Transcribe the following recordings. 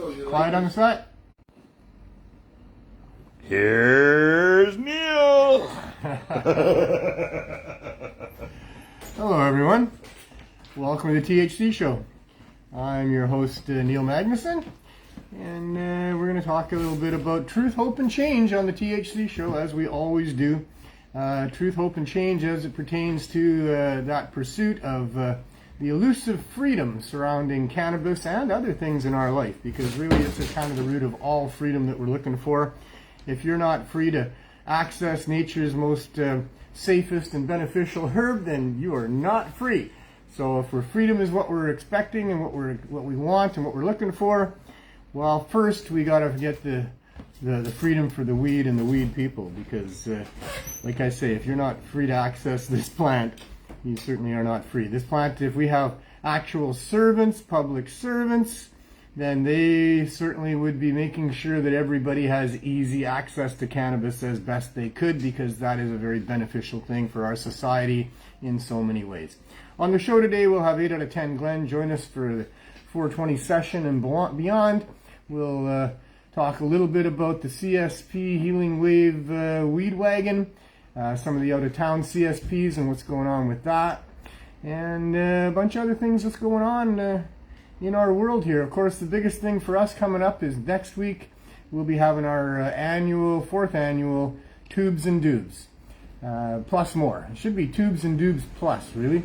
Quiet on the set. Here's Neil. Hello, everyone. Welcome to the THC Show. I'm your host, Neil Magnuson, and we're going to talk a little bit about truth, hope, and change on the THC Show, as we always do. Truth, hope, and change as it pertains to that pursuit of the elusive freedom surrounding cannabis and other things in our life, because really it's a kind of the root of all freedom that we're looking for. If you're not free to access nature's most safest and beneficial herb, then you are not free. So if freedom is what we're expecting and what we want and what we're looking for, well, first we got to get the freedom for the weed and the weed people, because like I say, if you're not free to access this plant, you certainly are not free. This plant, if we have actual servants, public servants, then they certainly would be making sure that everybody has easy access to cannabis as best they could, because that is a very beneficial thing for our society in so many ways. On the show today, we'll have 8 out of 10 Glenn join us for the 420 session and beyond. We'll talk a little bit about the CSP Healing Wave Weed Wagon, some of the out-of-town CSPs and what's going on with that, and a bunch of other things that's going on in our world here. Of course, the biggest thing for us coming up is next week we'll be having our fourth annual Tubes and Doobs, plus more. It should be Tubes and Doobs plus, really,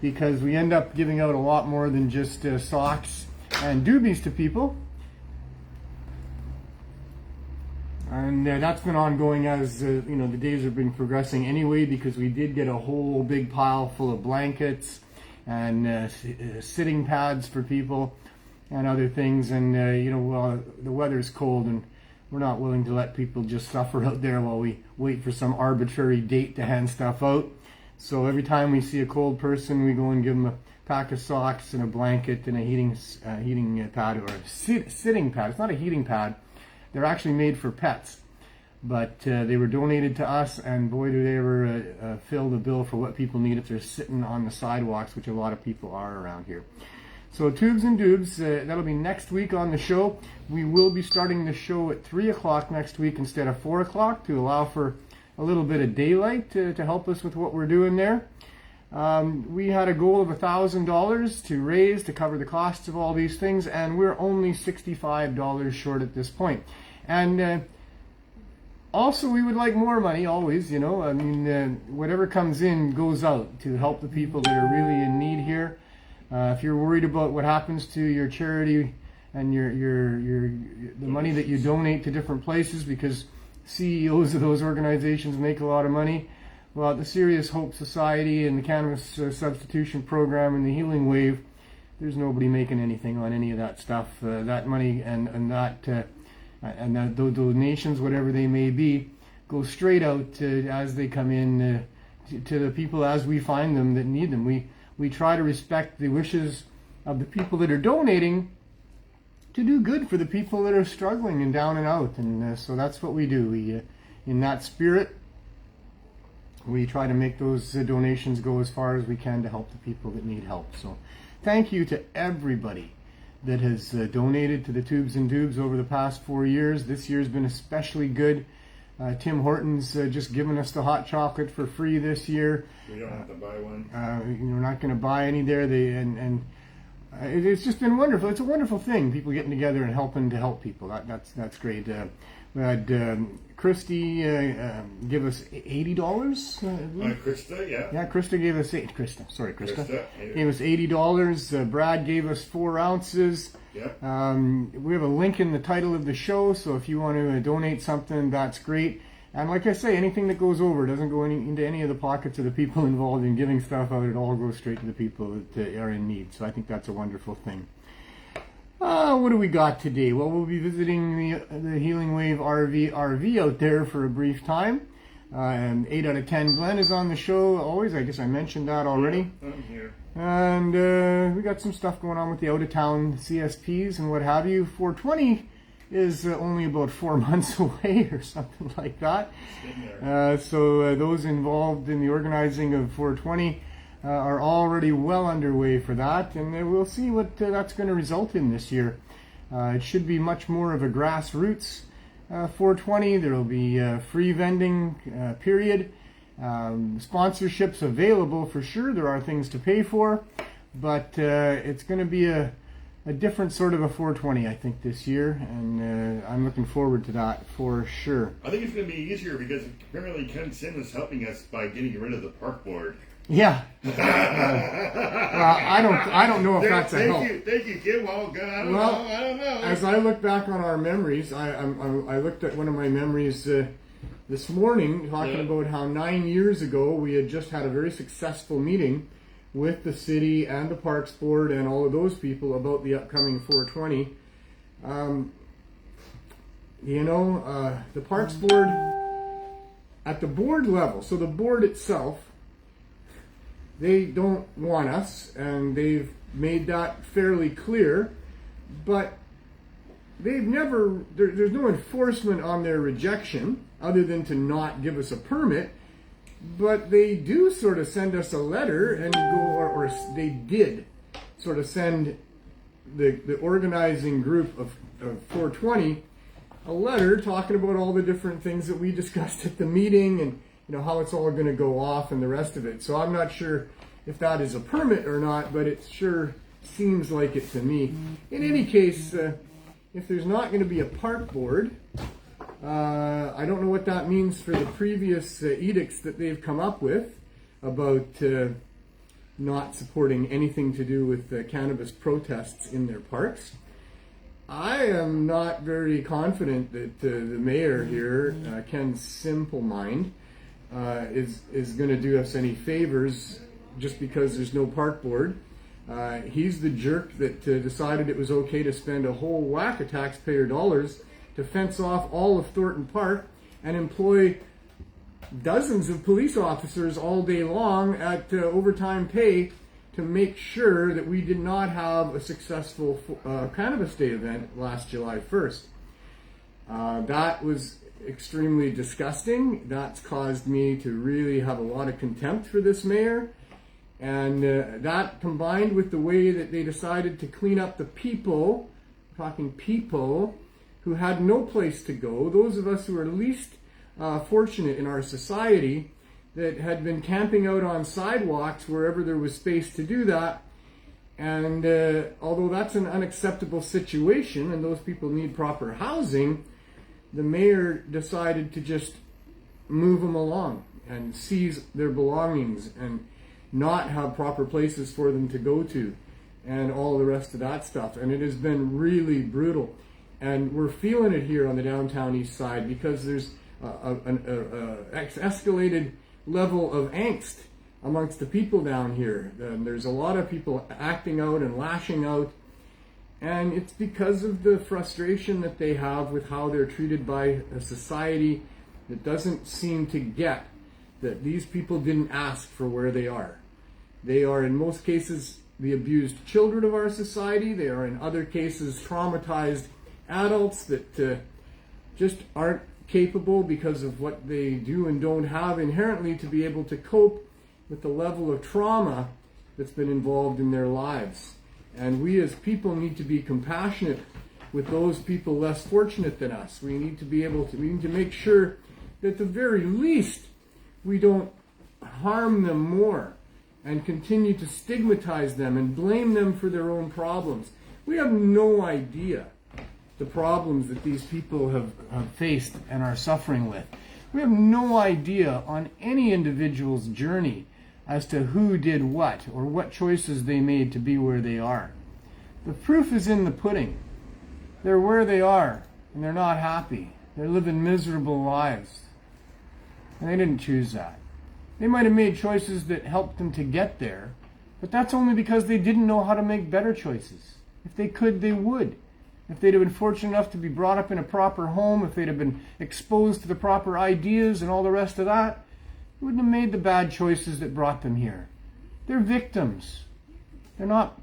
because we end up giving out a lot more than just socks and doobies to people. And that's been ongoing as the days have been progressing anyway, because we did get a whole big pile full of blankets and sitting pads for people and other things. And the weather's cold and we're not willing to let people just suffer out there while we wait for some arbitrary date to hand stuff out. So every time we see a cold person, we go and give them a pack of socks and a blanket and a heating pad, or a sitting pad. It's not a heating pad. They're actually made for pets, but they were donated to us, and boy, do they ever fill the bill for what people need if they're sitting on the sidewalks, which a lot of people are around here. So Tubes and Doobs, that'll be next week on the show. We will be starting the show at 3 o'clock next week instead of 4 o'clock to allow for a little bit of daylight to help us with what we're doing there. We had a goal of $1,000 to raise to cover the costs of all these things, and we're only $65 short at this point. And also, we would like more money, always, whatever comes in goes out to help the people that are really in need here. If you're worried about what happens to your charity and the money that you donate to different places, because CEOs of those organizations make a lot of money, well, the Serious Hope Society and the Cannabis Substitution Program and the Healing Wave, there's nobody making anything on any of that stuff. That money and the donations, whatever they may be, go straight out as they come in to the people as we find them that need them. We try to respect the wishes of the people that are donating to do good for the people that are struggling and down and out. And so that's what we do. We, in that spirit, we try to make those donations go as far as we can to help the people that need help. So thank you to everybody that has donated to the Tubes and Doobs over the past 4 years. This year's been especially good. Tim Horton's just given us the hot chocolate for free this year. We don't have to buy one. We're not going to buy any there. It's just been wonderful. It's a wonderful thing, people getting together and helping to help people. That's great. We had Christy give us $80. Krista, yeah. Yeah, Krista gave us Krista gave us $80. Brad gave us 4 ounces. Yeah. We have a link in the title of the show, so if you want to donate something, that's great. And like I say, anything that goes over doesn't go into any of the pockets of the people involved in giving stuff out. It all goes straight to the people that are in need. So I think that's a wonderful thing. What do we got today? Well, we'll be visiting the Healing Wave RV out there for a brief time. And 8 out of 10 Glenn is on the show always. I guess I mentioned that already. Yeah, I'm here. And we got some stuff going on with the out-of-town CSPs and what have you. 420 is only about 4 months away or something like that. So those involved in the organizing of 420 are already well underway for that, and we'll see what that's going to result in this year. It should be much more of a grassroots 420. There will be free vending period. Sponsorships available for sure. There are things to pay for, but it's going to be a different sort of a 420, I think, this year, and I'm looking forward to that for sure. I think it's going to be easier because apparently Ken Sim is helping us by getting rid of the park board. Yeah. Well, I don't know if that's a help. Thank you, Kim. Well, God, I don't know. As I look back on our memories, I looked at one of my memories this morning, talking about how 9 years ago we had just had a very successful meeting with the city and the Parks Board and all of those people about the upcoming 420. The Parks Board, at the board level, so the board itself, they don't want us, and they've made that fairly clear, but they've never, there's no enforcement on their rejection other than to not give us a permit, but they do sort of send us a letter and go, or they did sort of send the organizing group of 420 a letter talking about all the different things that we discussed at the meeting and how it's all going to go off and the rest of it. So I'm not sure if that is a permit or not, but it sure seems like it to me. In any case, if there's not going to be a park board, I don't know what that means for the previous edicts that they've come up with about not supporting anything to do with cannabis protests in their parks. I am not very confident that the mayor here, Ken Simplemind, is going to do us any favors just because there's no park board. He's the jerk that decided it was okay to spend a whole whack of taxpayer dollars to fence off all of Thornton Park and employ dozens of police officers all day long at overtime pay to make sure that we did not have a successful Cannabis Day event last July 1st. That was extremely disgusting. That's caused me to really have a lot of contempt for this mayor. And that combined with the way that they decided to clean up the people, talking people, who had no place to go, those of us who are least fortunate in our society, that had been camping out on sidewalks wherever there was space to do that. And although that's an unacceptable situation and those people need proper housing, the mayor decided to just move them along and seize their belongings and not have proper places for them to go to and all the rest of that stuff. And it has been really brutal. And we're feeling it here on the downtown east side because there's an escalated level of angst amongst the people down here. There's a lot of people acting out and lashing out, and it's because of the frustration that they have with how they're treated by a society that doesn't seem to get that these people didn't ask for where they are. They are in most cases the abused children of our society. They are in other cases traumatized adults that just aren't capable because of what they do and don't have inherently to be able to cope with the level of trauma that's been involved in their lives. And we as people need to be compassionate with those people less fortunate than us. We need to be able to, we need to make sure that at the very least we don't harm them more and continue to stigmatize them and blame them for their own problems. We have no idea the problems that these people have faced and are suffering with. We have no idea on any individual's journey as to who did what or what choices they made to be where they are. The proof is in the pudding. They're where they are and they're not happy. They're living miserable lives. And they didn't choose that. They might have made choices that helped them to get there, but that's only because they didn't know how to make better choices. If they could, they would. If they'd have been fortunate enough to be brought up in a proper home, if they'd have been exposed to the proper ideas and all the rest of that, they wouldn't have made the bad choices that brought them here. They're victims. They're not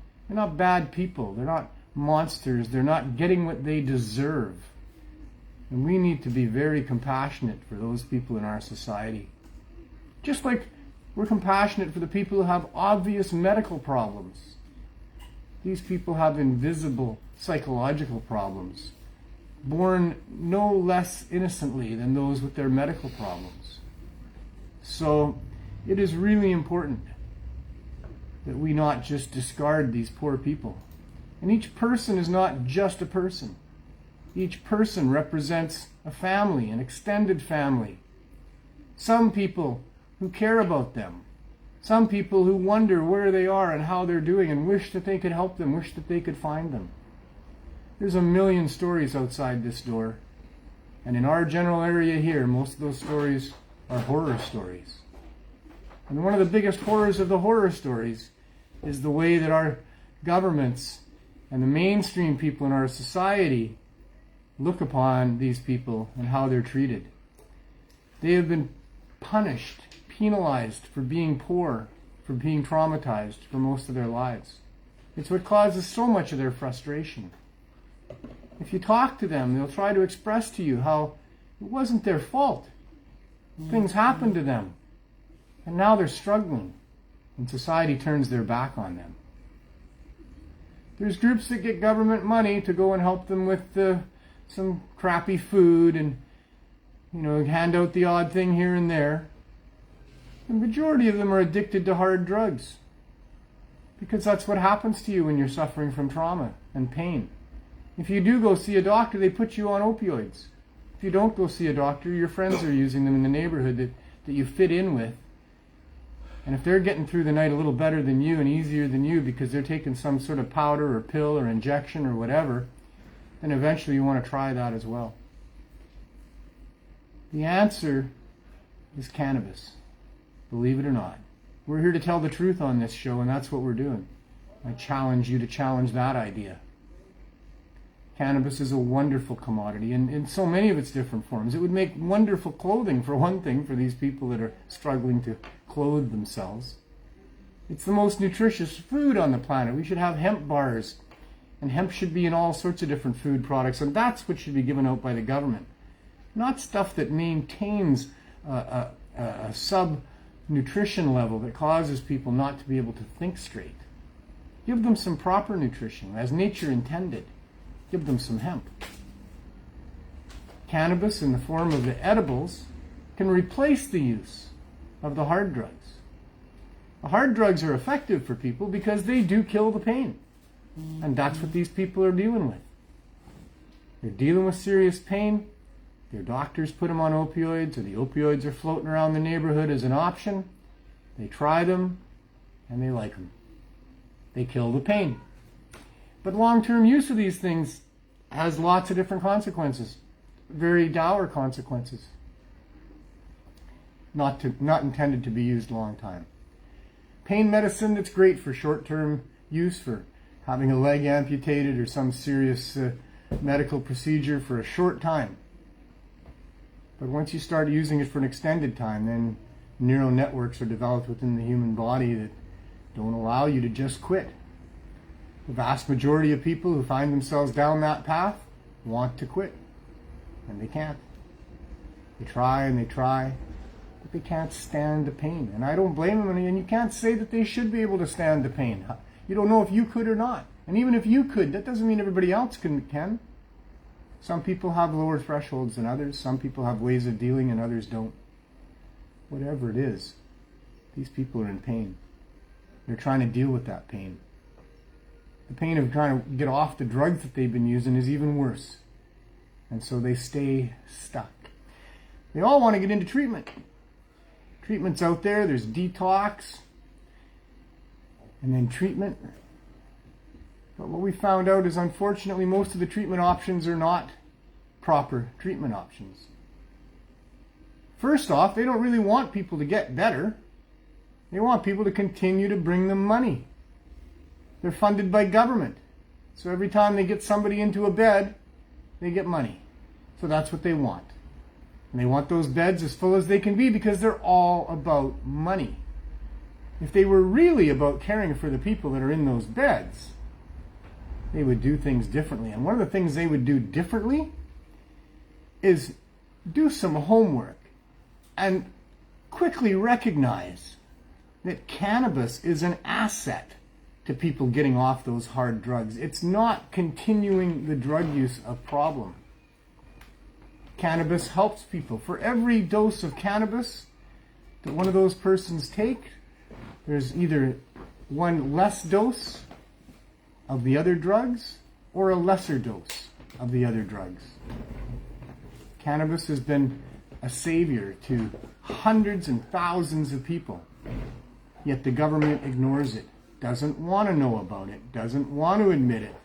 bad people. They're not monsters. They're not getting what they deserve. And we need to be very compassionate for those people in our society. Just like we're compassionate for the people who have obvious medical problems. These people have invisible psychological problems, born no less innocently than those with their medical problems. So it is really important that we not just discard these poor people. And each person is not just a person. Each person represents a family, an extended family. Some people who care about them. Some people who wonder where they are and how they're doing and wish that they could help them, wish that they could find them. There's a million stories outside this door. And in our general area here, most of those stories are horror stories. And one of the biggest horrors of the horror stories is the way that our governments and the mainstream people in our society look upon these people and how they're treated. They have been punished, penalized for being poor, for being traumatized for most of their lives. It's what causes so much of their frustration. If you talk to them, they'll try to express to you how it wasn't their fault. Things happened to them. And now they're struggling. And society turns their back on them. There's groups that get government money to go and help them with some crappy food and, hand out the odd thing here and there. The majority of them are addicted to hard drugs. Because that's what happens to you when you're suffering from trauma and pain. If you do go see a doctor, they put you on opioids. If you don't go see a doctor, your friends are using them in the neighborhood that you fit in with. And if they're getting through the night a little better than you and easier than you because they're taking some sort of powder or pill or injection or whatever, then eventually you want to try that as well. The answer is cannabis. Believe it or not. We're here to tell the truth on this show, and that's what we're doing. I challenge you to challenge that idea. Cannabis is a wonderful commodity in so many of its different forms. It would make wonderful clothing, for one thing, for these people that are struggling to clothe themselves. It's the most nutritious food on the planet. We should have hemp bars, and hemp should be in all sorts of different food products, and that's what should be given out by the government. Not stuff that maintains a sub-nutrition level that causes people not to be able to think straight. Give them some proper nutrition, as nature intended. Give them some hemp. Cannabis, in the form of the edibles, can replace the use of the hard drugs. The hard drugs are effective for people because they do kill the pain. And that's what these people are dealing with. They're dealing with serious pain. Their doctors put them on opioids, or the opioids are floating around the neighborhood as an option. They try them, and they like them. They kill the pain. But long-term use of these things has lots of different consequences, very dour consequences, not intended to be used a long time. Pain medicine that's great for short-term use, for having a leg amputated or some serious medical procedure for a short time. But once you start using it for an extended time, then neural networks are developed within the human body that don't allow you to just quit. The vast majority of people who find themselves down that path want to quit, and they can't. They try and they try, but they can't stand the pain. And I don't blame them, and you can't say that they should be able to stand the pain. You don't know if you could or not. And even if you could, that doesn't mean everybody else can. Some people have lower thresholds than others. Some people have ways of dealing and others don't. Whatever it is, these people are in pain. They're trying to deal with that pain. The pain of trying to get off the drugs that they've been using is even worse. And so they stay stuck. They all want to get into treatment. Treatment's out there. There's detox. And then treatment. But what we found out is, unfortunately, most of the treatment options are not proper treatment options. First off, they don't really want people to get better. They want people to continue to bring them money. They're funded by government. So every time they get somebody into a bed, they get money. So that's what they want. And they want those beds as full as they can be because they're all about money. If they were really about caring for the people that are in those beds, they would do things differently. And one of the things they would do differently is do some homework and quickly recognize that cannabis is an asset to people getting off those hard drugs. It's not continuing the drug use a problem. Cannabis helps people. For every dose of cannabis that one of those persons take, there's either one less dose of the other drugs or a lesser dose of the other drugs. Cannabis has been a savior to hundreds and thousands of people, yet the government ignores it, doesn't want to know about it, doesn't want to admit it.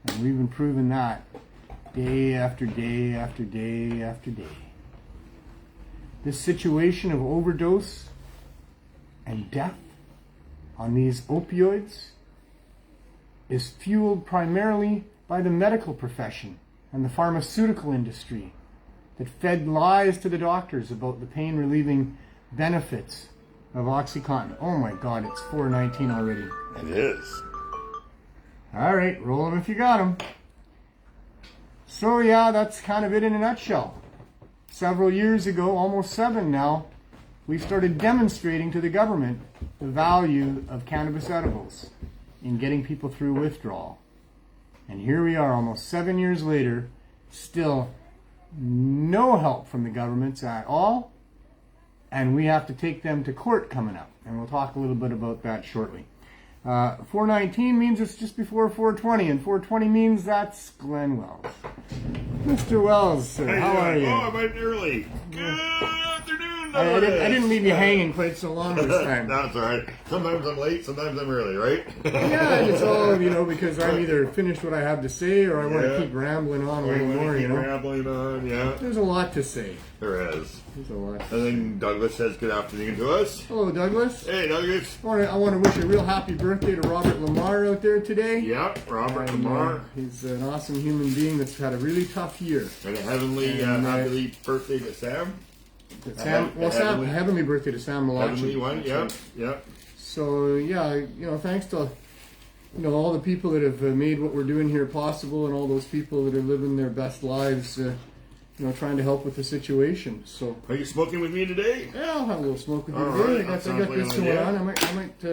And we've been proving that day after day after day after day. This situation of overdose and death on these opioids is fueled primarily by the medical profession and the pharmaceutical industry that fed lies to the doctors about the pain-relieving benefits of OxyContin. Oh my God, it's 4:19 already. It is. All right, roll them if you got them. So yeah, that's kind of it in a nutshell. Several years ago, almost 7 now, we started demonstrating to the government the value of cannabis edibles in getting people through withdrawal. And here we are almost 7 years later, still no help from the governments at all, and we have to take them to court coming up, and we'll talk a little bit about that shortly. 419 means it's just before 420, and 420 means that's Glenn Wells. Mr. Wells, how are you? Oh, I'm right early. Good afternoon. I didn't leave you hanging quite so long this time. That's all right. Sometimes I'm late, sometimes I'm early, right? Yeah, it's all, because I'm either finished what I have to say or I want to keep rambling on a little more, Rambling on, yeah. There's a lot to say. There is. There's a lot. I think Douglas says good afternoon to us. Hello, Douglas. Hey, Douglas. I want to wish a real happy birthday to Robert Lamar out there today. Yeah, Robert Lamar. He's an awesome human being that's had a really tough year. And a heavenly, happy birthday to Sam. Heavenly birthday to Sam Malachi. Heavenly one, yeah. So yeah, thanks to all the people that have made what we're doing here possible, and all those people that are living their best lives, trying to help with the situation. So, are you smoking with me today? Yeah, I'll have a little smoke with you All today. right, I got this going on. I might.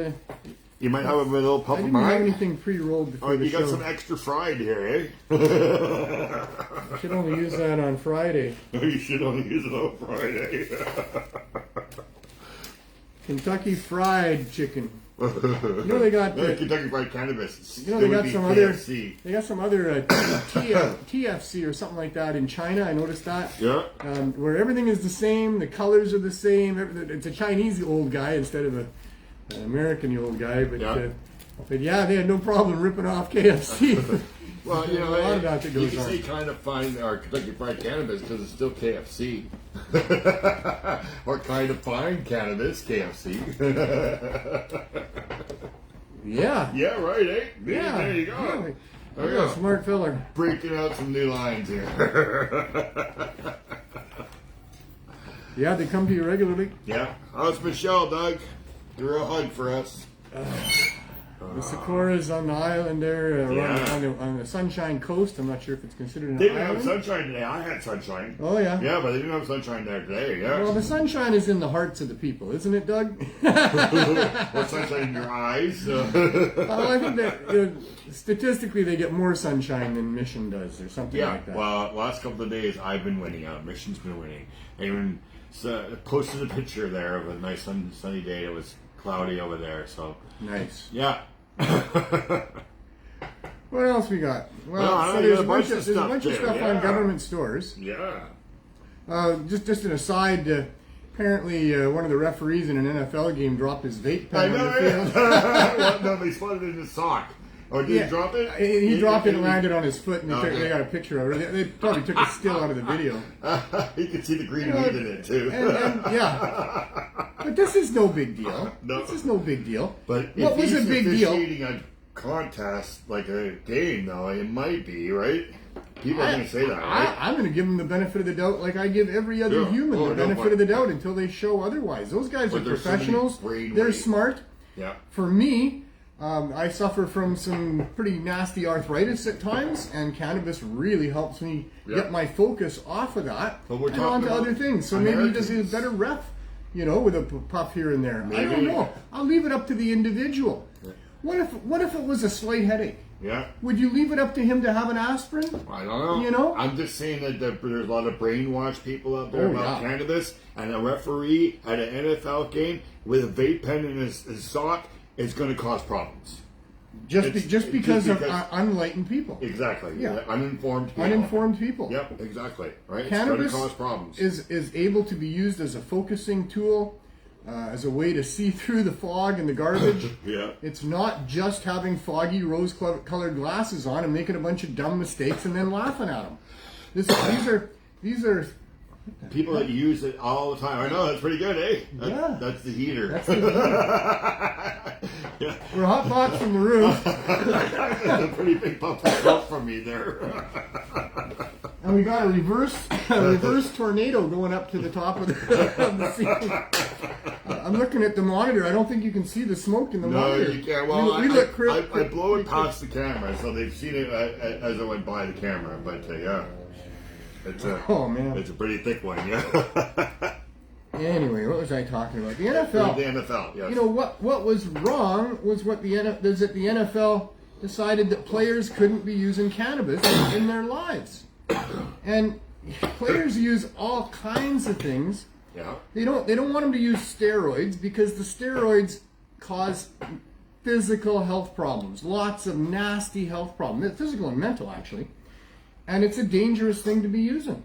You might have a little puff I of didn't mine. have anything pre-rolled before the show. You got some extra fried here, eh? I should only use that on Friday. You should only use it on Friday. Kentucky Fried Chicken. They got Kentucky Fried Cannabis. They got some KFC. They got some other THC or something like that in China. I noticed that. Yeah. Where everything is the same, the colors are the same. It's a Chinese old guy instead of an American old guy, but yeah, they had no problem ripping off KFC. Well, a lot of that goes you can on. say kind of fine our Kentucky Fried Cannabis because it's still KFC. Or kind of fine cannabis, KFC. Yeah. Yeah, right, eh? Yeah. There you go. Yeah, you're a smart fella. Breaking out some new lines here. Yeah, they come to you regularly. Yeah. How's Michelle, Doug? You're a hug for us. The Socorro's on the island there, on the Sunshine Coast. I'm not sure if it's considered an island. They didn't have sunshine today. I had sunshine. Oh, yeah? Yeah, but they didn't have sunshine there today, yeah. Well, the sunshine is in the hearts of the people, isn't it, Doug? Or sunshine in your eyes. I think that statistically they get more sunshine than Mission does, or something like that. Well, last couple of days I've been winning out. Mission's been winning. I even posted a picture there of a nice sunny day. It was cloudy over there, so. Nice. Yeah. What else we got? Well, so there's a bunch of stuff on government stores. Yeah. Just an aside, apparently one of the referees in an NFL game dropped his vape pen on the field. No, they spotted it in his sock. Oh, did he drop it? He dropped it and landed on his foot, and they got a picture of it. They probably took a still out of the video. You could see the green weed in it, too. Yeah. But this is no big deal. No. This is no big deal. But what was a big deal? Officiating a contest, like a game, though, it might be, right? People are going to say that, right? I'm going to give them the benefit of the doubt like I give every other human the benefit of the doubt until they show otherwise. Those guys are professionals. They're smart. Yeah. For me, I suffer from some pretty nasty arthritis at times, and cannabis really helps me get my focus off of that and onto other things. So maybe he just is a better ref, with a puff here and there. Maybe. I don't know. I'll leave it up to the individual. What if it was a slight headache? Yeah. Would you leave it up to him to have an aspirin? I don't know. You know? I'm just saying that there's a lot of brainwashed people out there about yeah. cannabis, and a referee at an NFL game with a vape pen in his sock is going to cause problems. Just because of unenlightened people. Exactly. Yeah. Uninformed people. Uninformed people. Yep, exactly. Right? Cannabis it's going to cause problems. is able to be used as a focusing tool, as a way to see through the fog and the garbage. Yeah. It's not just having foggy rose-colored glasses on and making a bunch of dumb mistakes and then laughing at them. These are people that use it all the time. I know, that's pretty good, eh? That's the heater. That's the heater. Yeah. We're hotboxing the roof. That's a pretty big pump from me there. And we got a reverse tornado going up to the top of the ceiling. I'm looking at the monitor. I don't think you can see the smoke in the monitor. No, you can't. Well, I blow it past the camera, so they've seen it as I went by the camera. But yeah, it's a pretty thick one. Yeah. Anyway, what was I talking about? The NFL. The NFL. Yes. You know what was wrong was the NFL decided that players couldn't be using cannabis in their lives. And players use all kinds of things. Yeah. They don't want them to use steroids because the steroids cause physical health problems, lots of nasty health problems, physical and mental actually. And it's a dangerous thing to be using.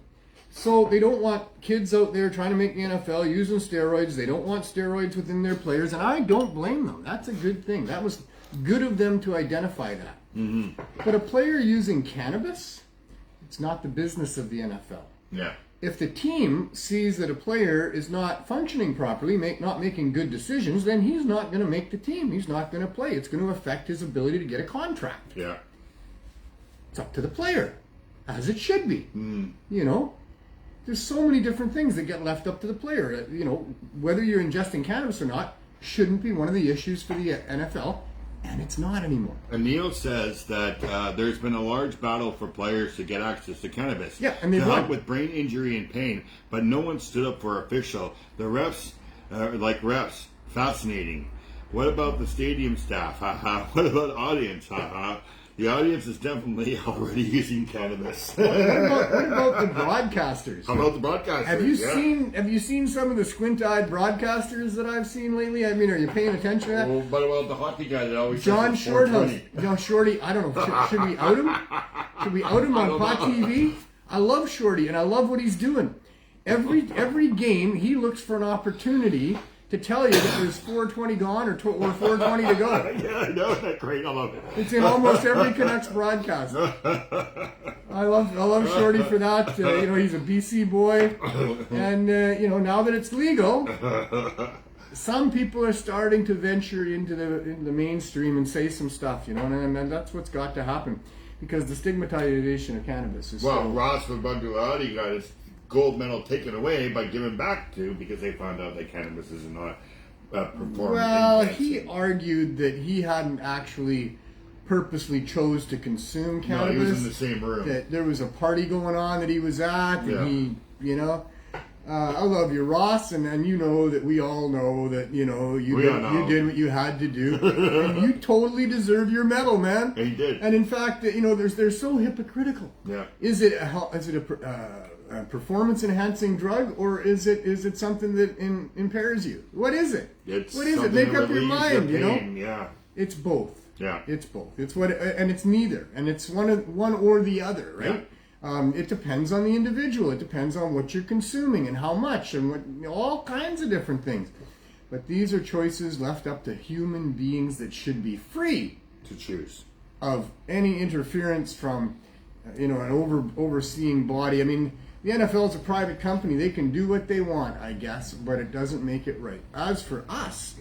So they don't want kids out there trying to make the NFL using steroids. They don't want steroids within their players, and I don't blame them. That's a good thing. That was good of them to identify that. Mm-hmm. But a player using cannabis, it's not the business of the NFL. Yeah. If the team sees that a player is not functioning properly, not making good decisions, then he's not going to make the team. He's not going to play. It's going to affect his ability to get a contract. Yeah. It's up to the player, as it should be. Mm. You know? There's so many different things that get left up to the player. You know, whether you're ingesting cannabis or not shouldn't be one of the issues for the NFL, and it's not anymore. And Neil says that there's been a large battle for players to get access to cannabis. Yeah, and they to won. help with brain injury and pain, but no one stood up for official. The refs, refs, fascinating. What about the stadium staff? What about the audience? The audience is definitely already using cannabis. What about the broadcasters? How about the broadcasters? Have you seen some of the squint-eyed broadcasters that I've seen lately? I mean, are you paying attention to that? Well, what about the hockey guy that always John says it's Shorthouse. 420? No, Shorty. I don't know. Should we out him? Should we out him on Pot TV? I love Shorty, and I love what he's doing. Every game, he looks for an opportunity to tell you that there's 420 gone or 420 to go. Yeah, I know. That's great. I love it. It's in almost every Canucks broadcast. I love Shorty for that. You know, he's a BC boy, and you know, now that it's legal, some people are starting to venture into the mainstream and say some stuff. You know, and that's what's got to happen because the stigmatization of cannabis is. Well, Ross from Bundulati got his gold medal taken away by giving back to because they found out that cannabis is not performing. Well, he argued that he hadn't actually purposely chose to consume cannabis. No, he was in the same room. That there was a party going on that he was at, and he, you know. I love you, Ross, and you know that we all know that, you know, you did what you had to do. And you totally deserve your medal, man. Yeah, he did. And in fact, you know, they're so hypocritical. Yeah. Is it a performance-enhancing drug, or is it something that impairs you? What is it? What is it? Make up your mind, you know? Yeah. It's both. Yeah. It's both. It's and it's neither. And it's one or the other, right? Yeah. It depends on the individual. It depends on what you're consuming and how much and all kinds of different things. But these are choices left up to human beings that should be free to choose of any interference from, you know, an overseeing body. I mean, the NFL is a private company. They can do what they want, I guess, but it doesn't make it right. As for us,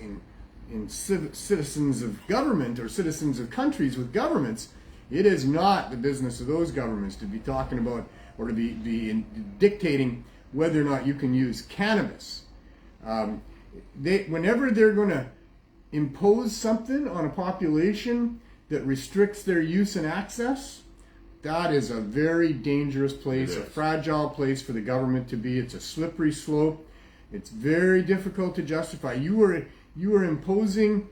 in citizens of government or citizens of countries with governments, it is not the business of those governments to be talking about or to be dictating whether or not you can use cannabis. Whenever they're going to impose something on a population that restricts their use and access, that is a very dangerous place, a fragile place for the government to be. It's a slippery slope. It's very difficult to justify. You are imposing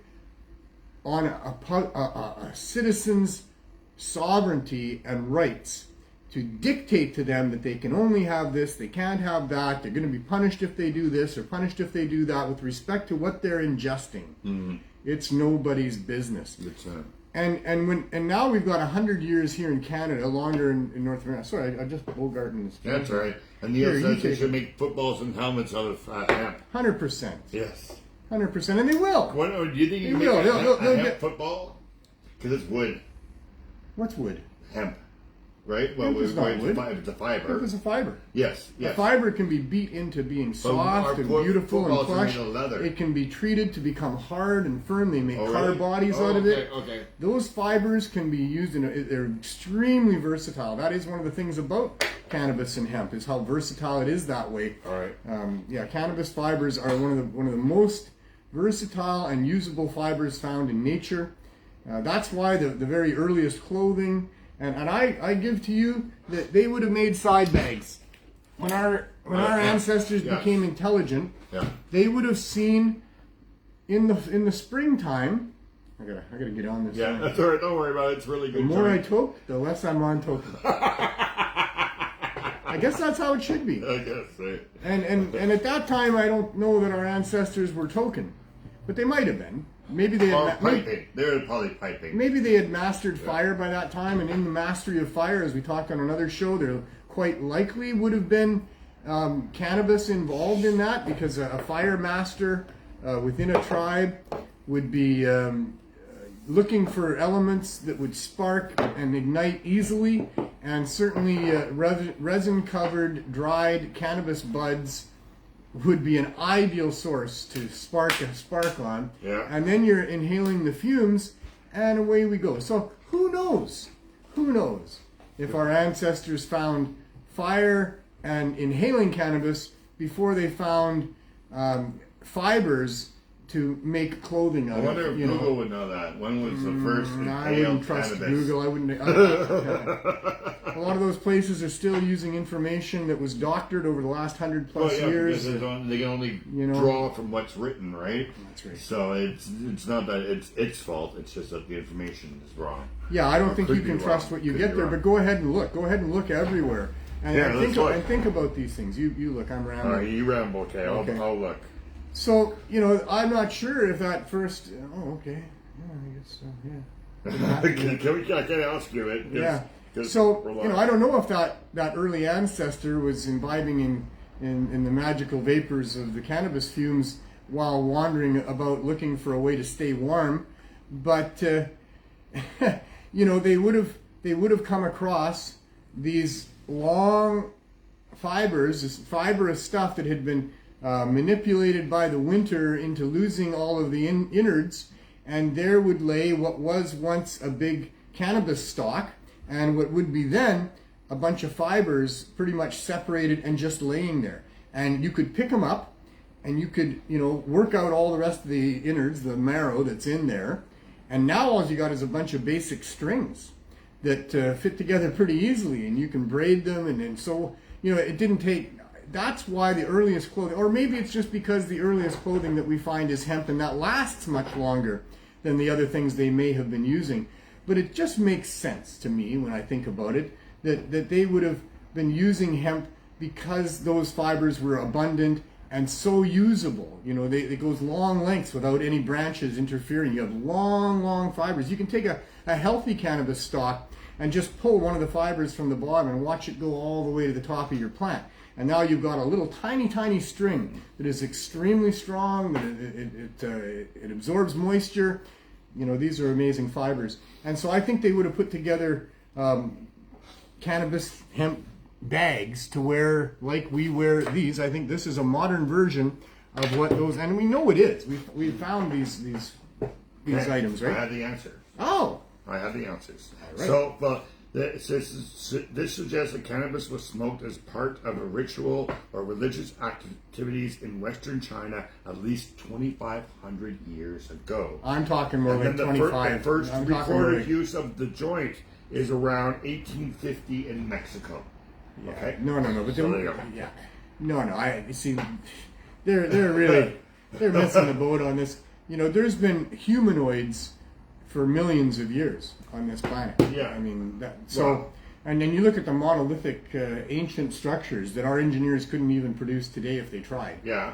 on a citizen's sovereignty and rights to dictate to them that they can only have this, they can't have that, they're going to be punished if they do this or punished if they do that with respect to what they're ingesting. Mm-hmm. It's nobody's business. And now we've got 100 years here in Canada, longer in North America. Sorry, I just bogarting this. That's right. And Neil says they should make footballs and helmets out of hemp. 100%. Yes. 100%, and they will. What, do you think you can make a hemp football? Because it's wood. What's wood? Hemp. Right? Well, Hemp is not wood. It's a fiber. Hemp is a fiber. Yes. A fiber can be beat into being soft and beautiful and plush. It can be treated to become hard and firm. They make car bodies out of it. Okay. Those fibers can be used they're extremely versatile. That is one of the things about cannabis and hemp, is how versatile it is that way. All right. Cannabis fibers are one of the most versatile and usable fibers found in nature. That's why the very earliest clothing, and I give to you that they would have made side bags. When our ancestors became intelligent, they would have seen in the springtime. I gotta get on this. Yeah, that's all right. Don't worry about it. It's really good. The more I toke, the less I'm on token. I guess that's how it should be. I guess, right. And at that time, I don't know that our ancestors were token, but they might have been. Maybe they had piping. They were probably piping. Maybe they had mastered fire by that time, and in the mastery of fire, as we talked on another show, there quite likely would have been cannabis involved in that, because a fire master within a tribe would be looking for elements that would spark and ignite easily, and certainly resin-covered dried cannabis buds would be an ideal source to spark on. Yeah. And then you're inhaling the fumes, and away we go. So who knows? Who knows if our ancestors found fire and inhaling cannabis before they found fibers to make clothing out of. I wonder if Google would know that. When was the first I wouldn't trust cannabis? Google. A lot of those places are still using information that was doctored over the last 100+ years. Because they can only draw from what's written, right? That's right. So it's not that it's fault. It's just that the information is wrong. Yeah, I don't think you can trust what you get there. But go ahead and look. Go ahead and look everywhere. And think about these things. You look. I'm rambling. All right, you ramble. Okay, I'll look. So, I'm not sure if that first... Oh, okay. Yeah, I guess so, yeah. I can't ask you it. Yeah. So, I don't know if that early ancestor was imbibing in the magical vapors of the cannabis fumes while wandering about looking for a way to stay warm. But, they would have come across these long fibers, this fibrous stuff that had been manipulated by the winter into losing all of the innards, and there would lay what was once a big cannabis stalk, and what would be then a bunch of fibers pretty much separated and just laying there. And you could pick them up, and you could, work out all the rest of the innards, the marrow that's in there, and now all you got is a bunch of basic strings that fit together pretty easily, and you can braid them, and so, it didn't take... That's why the earliest clothing, or maybe it's just because the earliest clothing that we find is hemp, and that lasts much longer than the other things they may have been using. But it just makes sense to me when I think about it that they would have been using hemp because those fibers were abundant and so usable. It goes long lengths without any branches interfering. You have long fibers. You can take a healthy cannabis stalk and just pull one of the fibers from the bottom and watch it go all the way to the top of your plant. And now you've got a little tiny string that is extremely strong, that it absorbs moisture. These are amazing fibers. And so I think they would have put together cannabis hemp bags to wear like we wear these. I think this is a modern version of what those, and we know it is. We found these items, right? I had the answer. Oh! I have the answers. Right. So, this suggests that cannabis was smoked as part of a ritual or religious activities in Western China at least 2,500 years ago. I'm talking more like 25. The first recorded use of the joint is around 1850 in Mexico. Yeah. Okay. No. But So there you go. Yeah. No. I see. They're really they're missing the boat on this. There's been humanoids for millions of years on this planet. Yeah. I mean, and then you look at the monolithic ancient structures that our engineers couldn't even produce today if they tried. Yeah.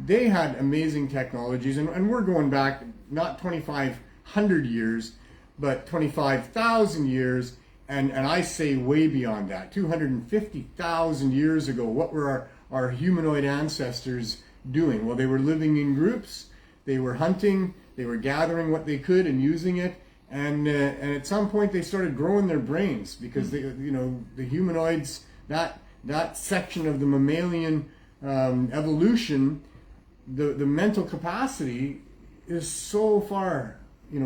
They had amazing technologies, and we're going back not 2,500 years, but 25,000 years, and I say way beyond that. 250,000 years ago, what were our humanoid ancestors doing? Well, they were living in groups, they were hunting, they were gathering what they could and using it, and at some point they started growing their brains because the humanoids, that section of the mammalian evolution, the mental capacity is so far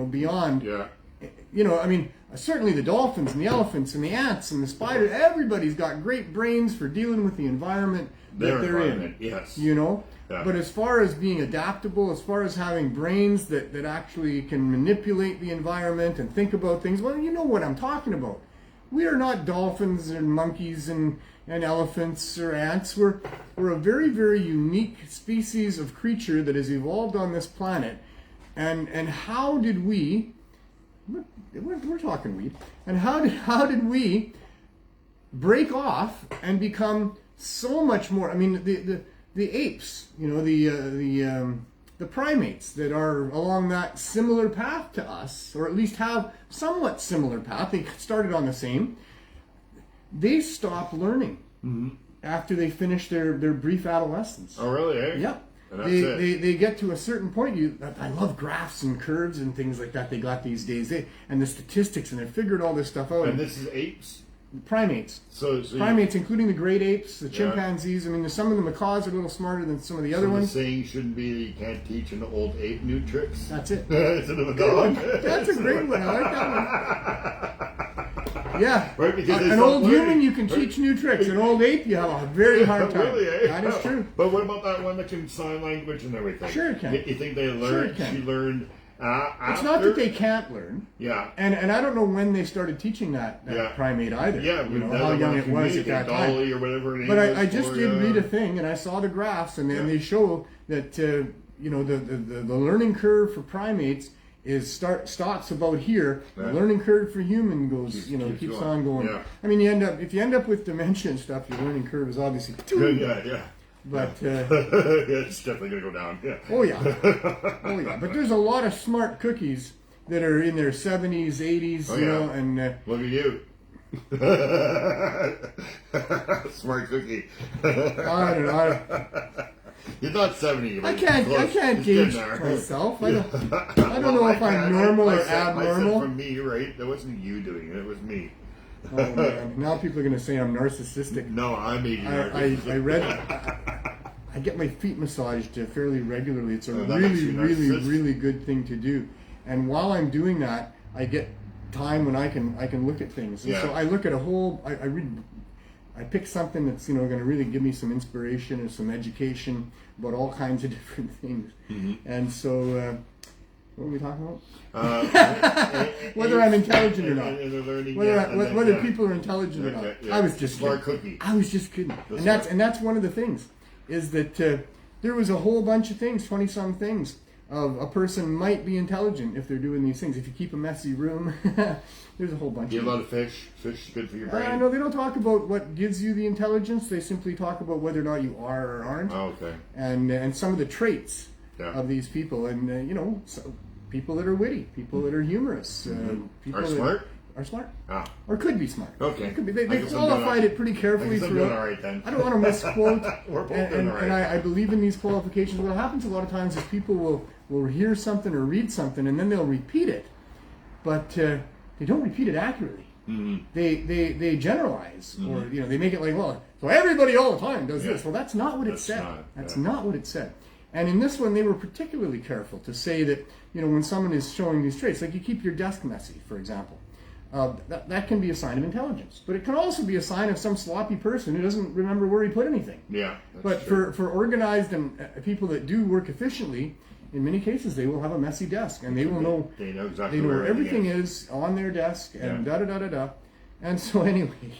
beyond. Yeah. I mean, certainly the dolphins and the elephants and the ants and the spiders, everybody's got great brains for dealing with the environment that they're in. Yes. Yeah. But as far as being adaptable, as far as having brains that actually can manipulate the environment and think about things, well, you know what I'm talking about. We are not dolphins and monkeys and elephants or ants. We're a very, very unique species of creature that has evolved on this planet. And how did we... We're talking weed. And how did we break off and become so much more? I mean, the apes, the primates that are along that similar path to us, or at least have somewhat similar path. They started on the same. They stop learning after they finish their brief adolescence. Oh, really? Eh? Yeah. They get to a certain point. I love graphs and curves and things like that they got these days. And the statistics, and they're figuring all this stuff out. And this is apes? Primates. So primates, including the great apes, the chimpanzees. I mean, some of the macaws are a little smarter than some of the other ones. The saying shouldn't be that you can't teach an old ape new tricks. That's it. Instead of a dog. That's a great one. I like that one. Yeah. Right, because an old human, you can teach new tricks. An old ape, you have a very hard time. Really, eh? That is true. But what about that one that can sign language and everything? Sure it can. You think they learned? Sure it can. She learned. It's not that they can't learn. Yeah. And I don't know when they started teaching that primate either. Yeah. How young it was at that time. Dolly or whatever her name but was, I just did read a thing, and I saw the graphs, and they show that the learning curve for primates stops about here. The learning curve for human keeps on going. Yeah. I mean, if you end up with dementia and stuff, your learning curve is obviously yeah. But it's definitely gonna go down. Yeah. Oh yeah. But there's a lot of smart cookies that are in their 70s, 80s, and look at you. Smart cookie. I don't know. You're not 70. I can't gauge myself. I don't know if I'm normal or abnormal. I said from me, right? That wasn't you doing it. It was me. Oh man! Now people are going to say I'm narcissistic. No, I made you. I read. I get my feet massaged fairly regularly. It's a really good thing to do. And while I'm doing that, I get time when I can look at things. And so I look at a whole. I read. I pick something that's going to really give me some inspiration and some education about all kinds of different things. And so. What were we talking about? Whether I'm intelligent or not. Whether people are intelligent or not. Yeah. I was just smart cookie. I was just kidding. And that's one of the things, is that there was a whole bunch of things, 20-some things, of a person might be intelligent if they're doing these things. If you keep a messy room, there's a whole bunch. Eat a lot of fish. Fish is good for your brain. No, they don't talk about what gives you the intelligence. They simply talk about whether or not you are or aren't. Oh, okay. And some of the traits of these people, and so people that are witty, people that are humorous, people are smart, Ah. or could be smart. Okay. Could be. They qualified it pretty carefully throughout. All right, then. I don't want to misquote. We're both and I believe in these qualifications. What happens a lot of times is people will hear something or read something, and then they'll repeat it, but they don't repeat it accurately. They generalize, or they make it like, well, so everybody all the time does this. Well, that's not what it said. That's not what it said. And in this one, they were particularly careful to say that, when someone is showing these traits, like you keep your desk messy, for example, that can be a sign of intelligence. But it can also be a sign of some sloppy person who doesn't remember where he put anything. Yeah. But for organized and people that do work efficiently, in many cases, they will have a messy desk, and they will know. They know exactly where everything is on their desk, and da-da-da-da-da. And so anyway,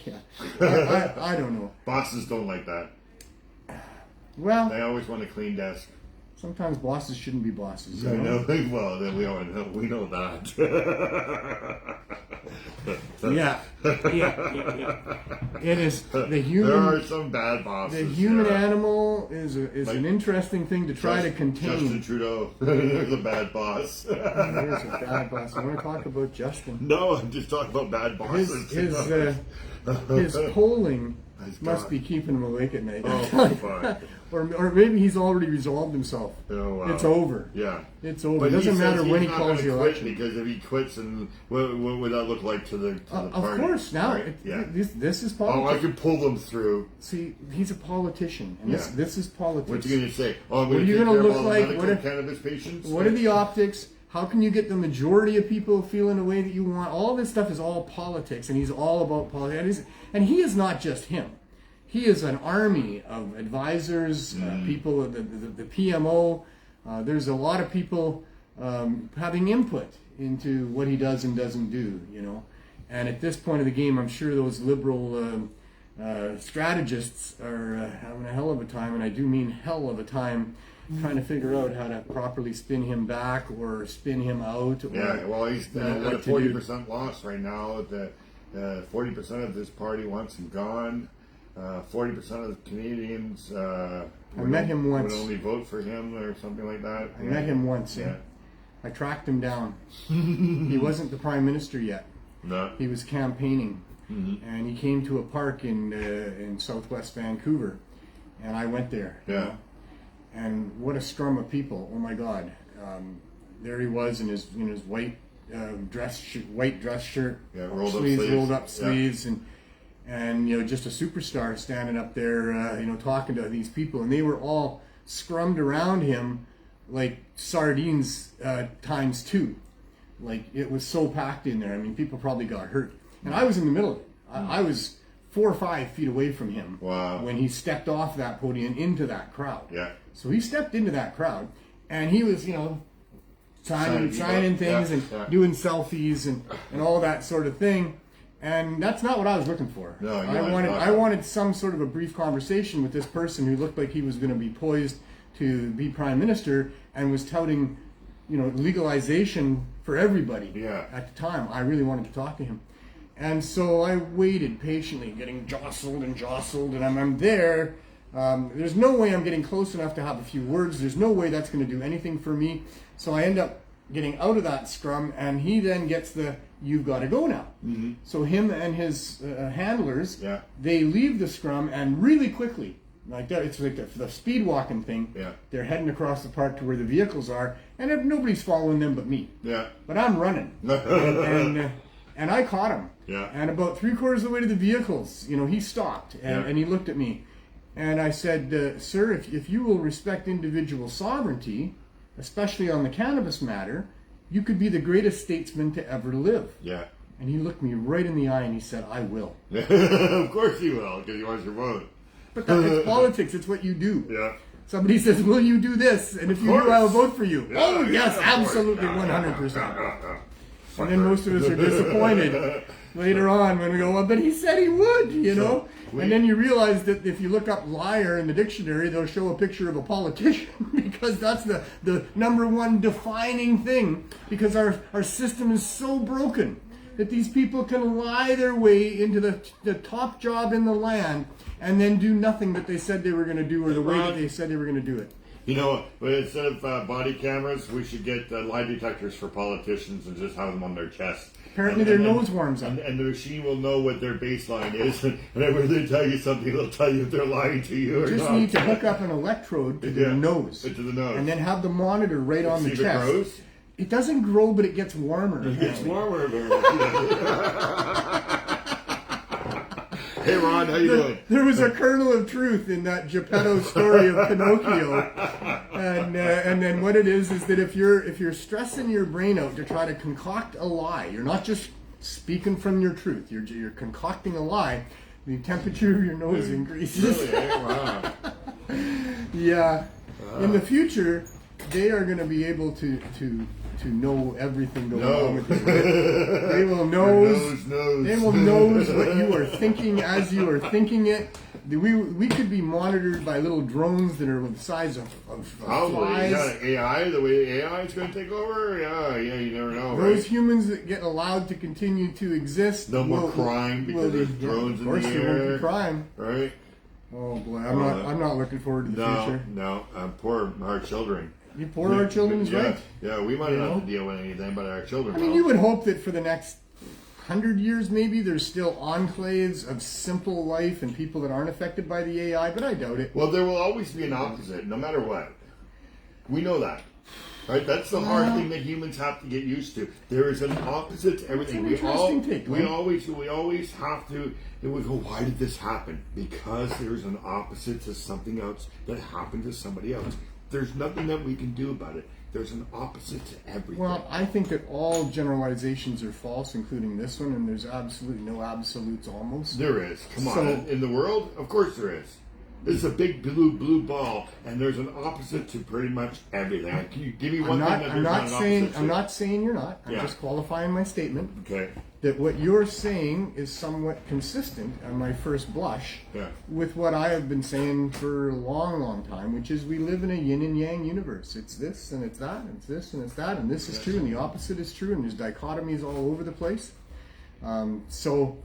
I don't know. Bosses don't like that. Well, they always want a clean desk. sometimes bosses shouldn't be bosses. I You know? know. Well, then we know that. Yeah. It is the human. There are some bad bosses. The human yeah. animal is Like an interesting thing to try to contain. Justin Trudeau, there's a bad boss. There's a bad boss. I want to talk about Justin. No, I'm just talking about bad bosses. His polling must God. be keeping him awake at night. Oh, fuck. Or maybe he's already resolved himself. Oh, wow. It's over. Yeah. It's over. But It doesn't matter when he not calls gonna the quit, election. because if he quits, and what would that look like to the Of party? course, now Right? Yeah. this is Oh, I politics. could pull them through. See, he's a politician, and Yeah. this is politics. What's he going to say? Oh, I'm What going are to you take gonna care of look all the like? medical What are- cannabis patients? What are the optics? How can you get the majority of people feeling the way that you want? All this stuff is all politics, and he's all about politics. And he is not just him. He is an army of advisors, people, the PMO. There's a lot of people having input into what he does and doesn't do, you know. And at this point of the game, I'm sure those liberal strategists are having a hell of a time, and I do mean hell of a time, trying to figure out how to properly spin him back or spin him out. Or, Yeah, well, he's you know, at what a to do. 40% loss right now. 40% of this party wants him gone. 40% of the Canadians met him once. would only vote for him or something like that. I met him once. Yeah. I tracked him down. He wasn't the prime minister yet. No. He was campaigning, and he came to a park in southwest Vancouver, and I went there. you Yeah. know. And what a scrum of people! Oh my God! There he was in his white dress shirt, Yeah, rolled up sleeves, sleeves. rolled up Yeah. sleeves, and you know, just a superstar standing up there, you know, talking to these people, and they were all scrummed around him like sardines times two. Like, it was so packed in there. I mean, people probably got hurt, and I was in the middle of it. I was 4 or 5 feet away from him. Wow. When he stepped off that podium into that crowd. Yeah. So he stepped into that crowd, and he was, you know, signing things and doing selfies and all that sort of thing. And that's not what I was looking for. No, you I wanted some sort of a brief conversation with this person who looked like he was going to be poised to be prime minister and was touting, you know, legalization for everybody. Yeah. At the time, I really wanted to talk to him, and so I waited patiently, getting jostled, and I'm there. There's no way I'm getting close enough to have a few words. There's no way that's going to do anything for me. So I end up getting out of that scrum, and he then gets the "you've got to go now." Mm-hmm. So him and his handlers, Yeah. they leave the scrum, and really quickly, like that, it's like the speed walking thing. Yeah. They're heading across the park to where the vehicles are, and nobody's following them but me. Yeah. But I'm running, and I caught him. Yeah. And about 3/4 of the way to the vehicles, you know, he stopped Yeah. and he looked at me, and I said, "Sir, if you will respect individual sovereignty, especially on the cannabis matter, you could be the greatest statesman to ever live." Yeah. And he looked me right in the eye and he said, "I will." Of course he will, because he wants your vote. But it's politics. It's what you do. Yeah. Somebody says, "Will you do this?" And if you do, I'll vote for you. Yeah, Oh, yeah, yes, of course. absolutely, 100%. And then most of us are disappointed later on when we go, "Well, but he said he would," you know? And then you realize that if you look up liar in the dictionary, they'll show a picture of a politician because that's the number one defining thing, because our system is so broken that these people can lie their way into the top job in the land and then do nothing that they said they were going to do or the way that they said they were going to do it. You know, but instead of body cameras, we should get lie detectors for politicians and just have them on their chest. Apparently their nose warms up. And the machine will know what their baseline is. And when they tell you something, they'll tell you if they're lying to you or Just not. need to hook up an electrode to the nose. To the nose. And then have the monitor right on the See if it chest. grows? It doesn't grow, but it gets warmer. It gets warmer. Hey Ron, how you doing? There was a kernel of truth in that Geppetto story of Pinocchio, and then what it is that if you're stressing your brain out to try to concoct a lie, you're not just speaking from your truth. You're concocting a lie. The temperature of your nose increases. Really? Wow. Yeah. In the future, they are going to be able to know everything going on with you. They will nose. Nose. They will nose what you are thinking as you are thinking it. we could be monitored by little drones that are the size of Probably. flies. Yeah, AI, the way AI is going to take over. Yeah, you never know. Those right? humans that get allowed to continue to exist. No more crime because there's drones in the air. Of course, there won't be crime. Right? Oh boy, I'm not looking forward to the future. No, poor our children. You poor our children is right. Yeah, we might not have to deal with anything, but our children. I mean, you would hope that for the next 100 years, maybe there's still enclaves of simple life and people that aren't affected by the AI, but I doubt it. Well, there will always be an opposite, no matter what. We know that. Right? That's the hard thing that humans have to get used to. There is an opposite to everything. That's an interesting take, we always have to. And we go, why did this happen? Because there's an opposite to something else that happened to somebody else. There's nothing that we can do about it. There's an opposite to everything. Well, I think that all generalizations are false, including this one, and there's absolutely no absolutes almost. There is. Come on. In the world, of course there is. This is a big blue ball, and there's an opposite to pretty much everything. Can you give me one thing that there's not an opposite to? I'm not saying you're not. I'm just qualifying my statement. Okay. That what you're saying is somewhat consistent on my first blush with what I have been saying for a long, long time, which is we live in a yin and yang universe. It's this and it's that, and it's this and it's that, and this is true, and the opposite is true, and there's dichotomies all over the place. So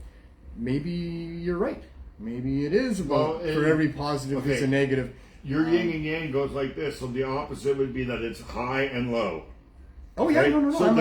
maybe you're right. Maybe it is about for every positive there's a negative. Your yin and yang goes like this, so the opposite would be that it's high and low. Oh yeah, right? no. So I'm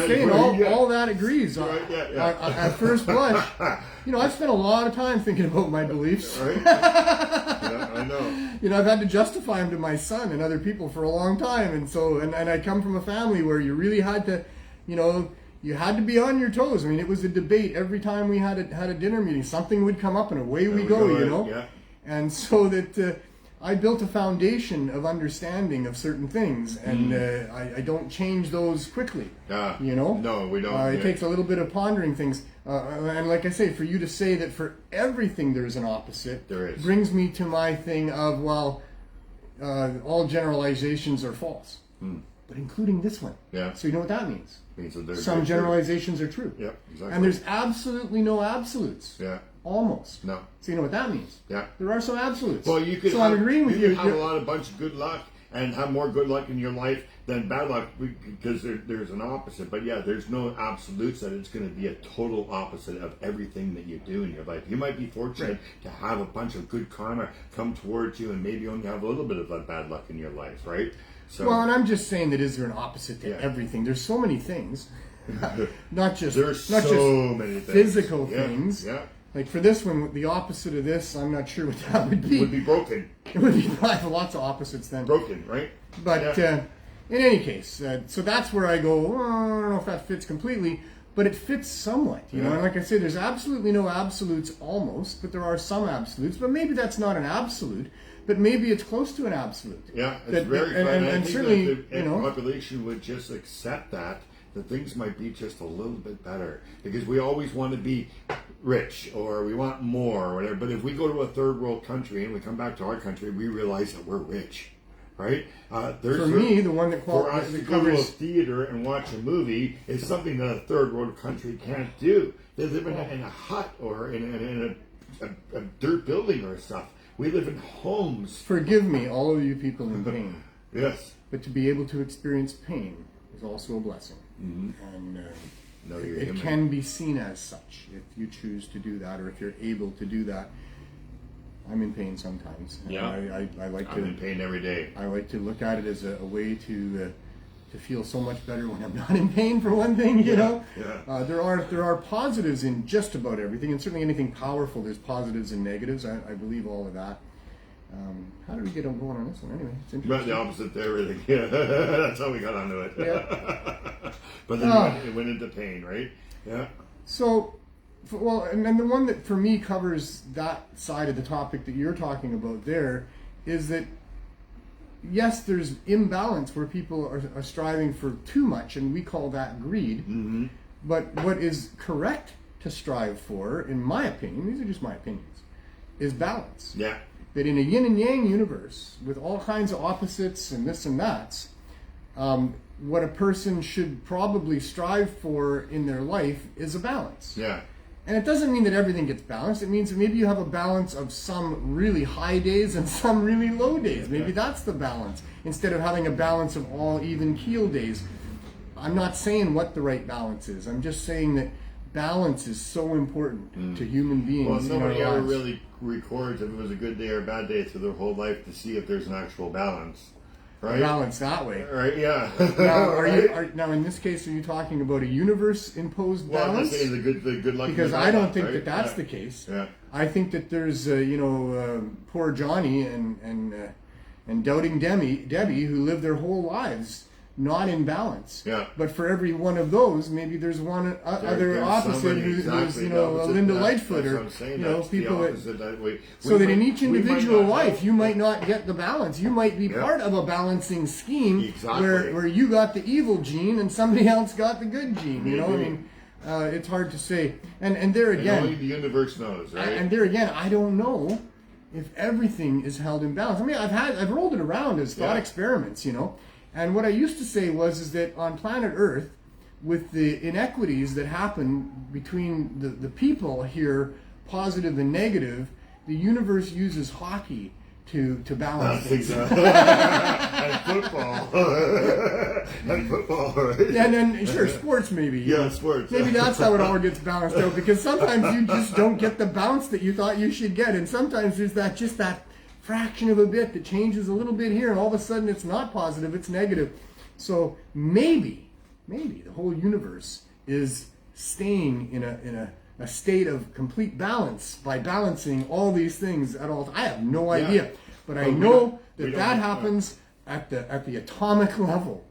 saying all that agrees. Right, at first blush, I've spent a lot of time thinking about my beliefs. Right? Yeah, I know. I've had to justify them to my son and other people for a long time, and I come from a family where you really had to, you had to be on your toes. I mean, it was a debate every time we had a dinner meeting. Something would come up, and away we go. Yeah. And so that. I built a foundation of understanding of certain things, and I don't change those quickly. No, we don't. It takes a little bit of pondering things. And like I say, for you to say that for everything there's an opposite brings me to my thing of, all generalizations are false. But including this one. Yeah. So you know what that means? Means that some generalizations are true. Yeah, exactly. And there's absolutely no absolutes. Yeah. Almost. No. So you know what that means? Yeah. There are some absolutes. Well, you could I'm agreeing with you. You could have a bunch of good luck and have more good luck in your life than bad luck because there's an opposite. But yeah, there's no absolutes that it's going to be a total opposite of everything that you do in your life. You might be fortunate to have a bunch of good karma come towards you and maybe only have a little bit of that bad luck in your life, right? So, and I'm just saying that is there an opposite to everything? There's so many things. not just many things. Physical things. Yeah. Like for this one, the opposite of this, I'm not sure what that would be. It would be broken. It would be lots of opposites then. Broken, right? But in any case, so that's where I go, I don't know if that fits completely, but it fits somewhat. And like I say, there's absolutely no absolutes almost, but there are some absolutes. But maybe that's not an absolute, but maybe it's close to an absolute. Yeah, it's very fun. And I think certainly, that the population would just accept that things might be just a little bit better. Because we always want to be rich or we want more or whatever. But if we go to a third world country and we come back to our country, we realize that we're rich. Right? For me, the one that for us to go to a theater and watch a movie is something that a third world country can't do. They live in a hut or in a dirt building or stuff. We live in homes. Forgive me, all of you people in pain. Yes. But to be able to experience pain is also a blessing. Mm-hmm. And it can be seen as such if you choose to do that or if you're able to do that. I'm in pain sometimes. Yeah. I'm in pain every day. I like to look at it as a way to feel so much better when I'm not in pain, for one thing, you know? Yeah. There are positives in just about everything, and certainly anything powerful, there's positives and negatives. I believe all of that. How did we get on going on this one? Anyway, it's interesting. But the opposite to everything. Yeah, that's how we got onto it. Yeah. But then it went into pain, right? Yeah. So, and then the one that for me covers that side of the topic that you're talking about there is that, yes, there's imbalance where people are striving for too much, and we call that greed. Mm-hmm. But what is correct to strive for, in my opinion, these are just my opinions, is balance. Yeah. That in a yin and yang universe, with all kinds of opposites and this and that, what a person should probably strive for in their life is a balance. Yeah. And it doesn't mean that everything gets balanced. It means that maybe you have a balance of some really high days and some really low days. Maybe that's the balance, instead of having a balance of all even keel days. I'm not saying what the right balance is. I'm just saying that balance is so important to human beings. Well, in nobody our ever lives. really records if it was a good day or a bad day through their whole life to see if there's an actual balance, right? Balance that way. Right? Yeah. Now, Right? now, in this case, are you talking about a universe-imposed Well, I'm balance? just saying the good luck. Because and the I bad don't luck, think right? that that's Yeah. the case. Yeah. I think that there's, poor Johnny and doubting Debbie who live their whole lives not in balance. Yeah. But for every one of those, maybe there's one other There's opposite somebody who's exactly a the opposite. Linda That's Lightfoot, what or I'm saying. That's people the opposite that way. So that in each We might individual not life, know. you might not get the balance. You might be part of a balancing scheme Exactly. where you got the evil gene and somebody else got the good gene. You know, I Maybe. mean, it's hard to say. And there And again, only the universe knows, right? and there again, I don't know if everything is held in balance. I mean, I've rolled it around as thought Yeah. experiments, And what I used to say is that on planet Earth, with the inequities that happen between the people here, positive and negative, the universe uses hockey to balance things. And football. And football, right? And then, sure, sports maybe. Yeah, sports. Maybe that's how it all gets balanced out, because sometimes you just don't get the bounce that you thought you should get, and sometimes there's that fraction of a bit that changes a little bit here, and all of a sudden it's not positive, it's negative. So maybe the whole universe is staying in a state of complete balance by balancing all these things at all. I have no idea, but I know that happens at the atomic level.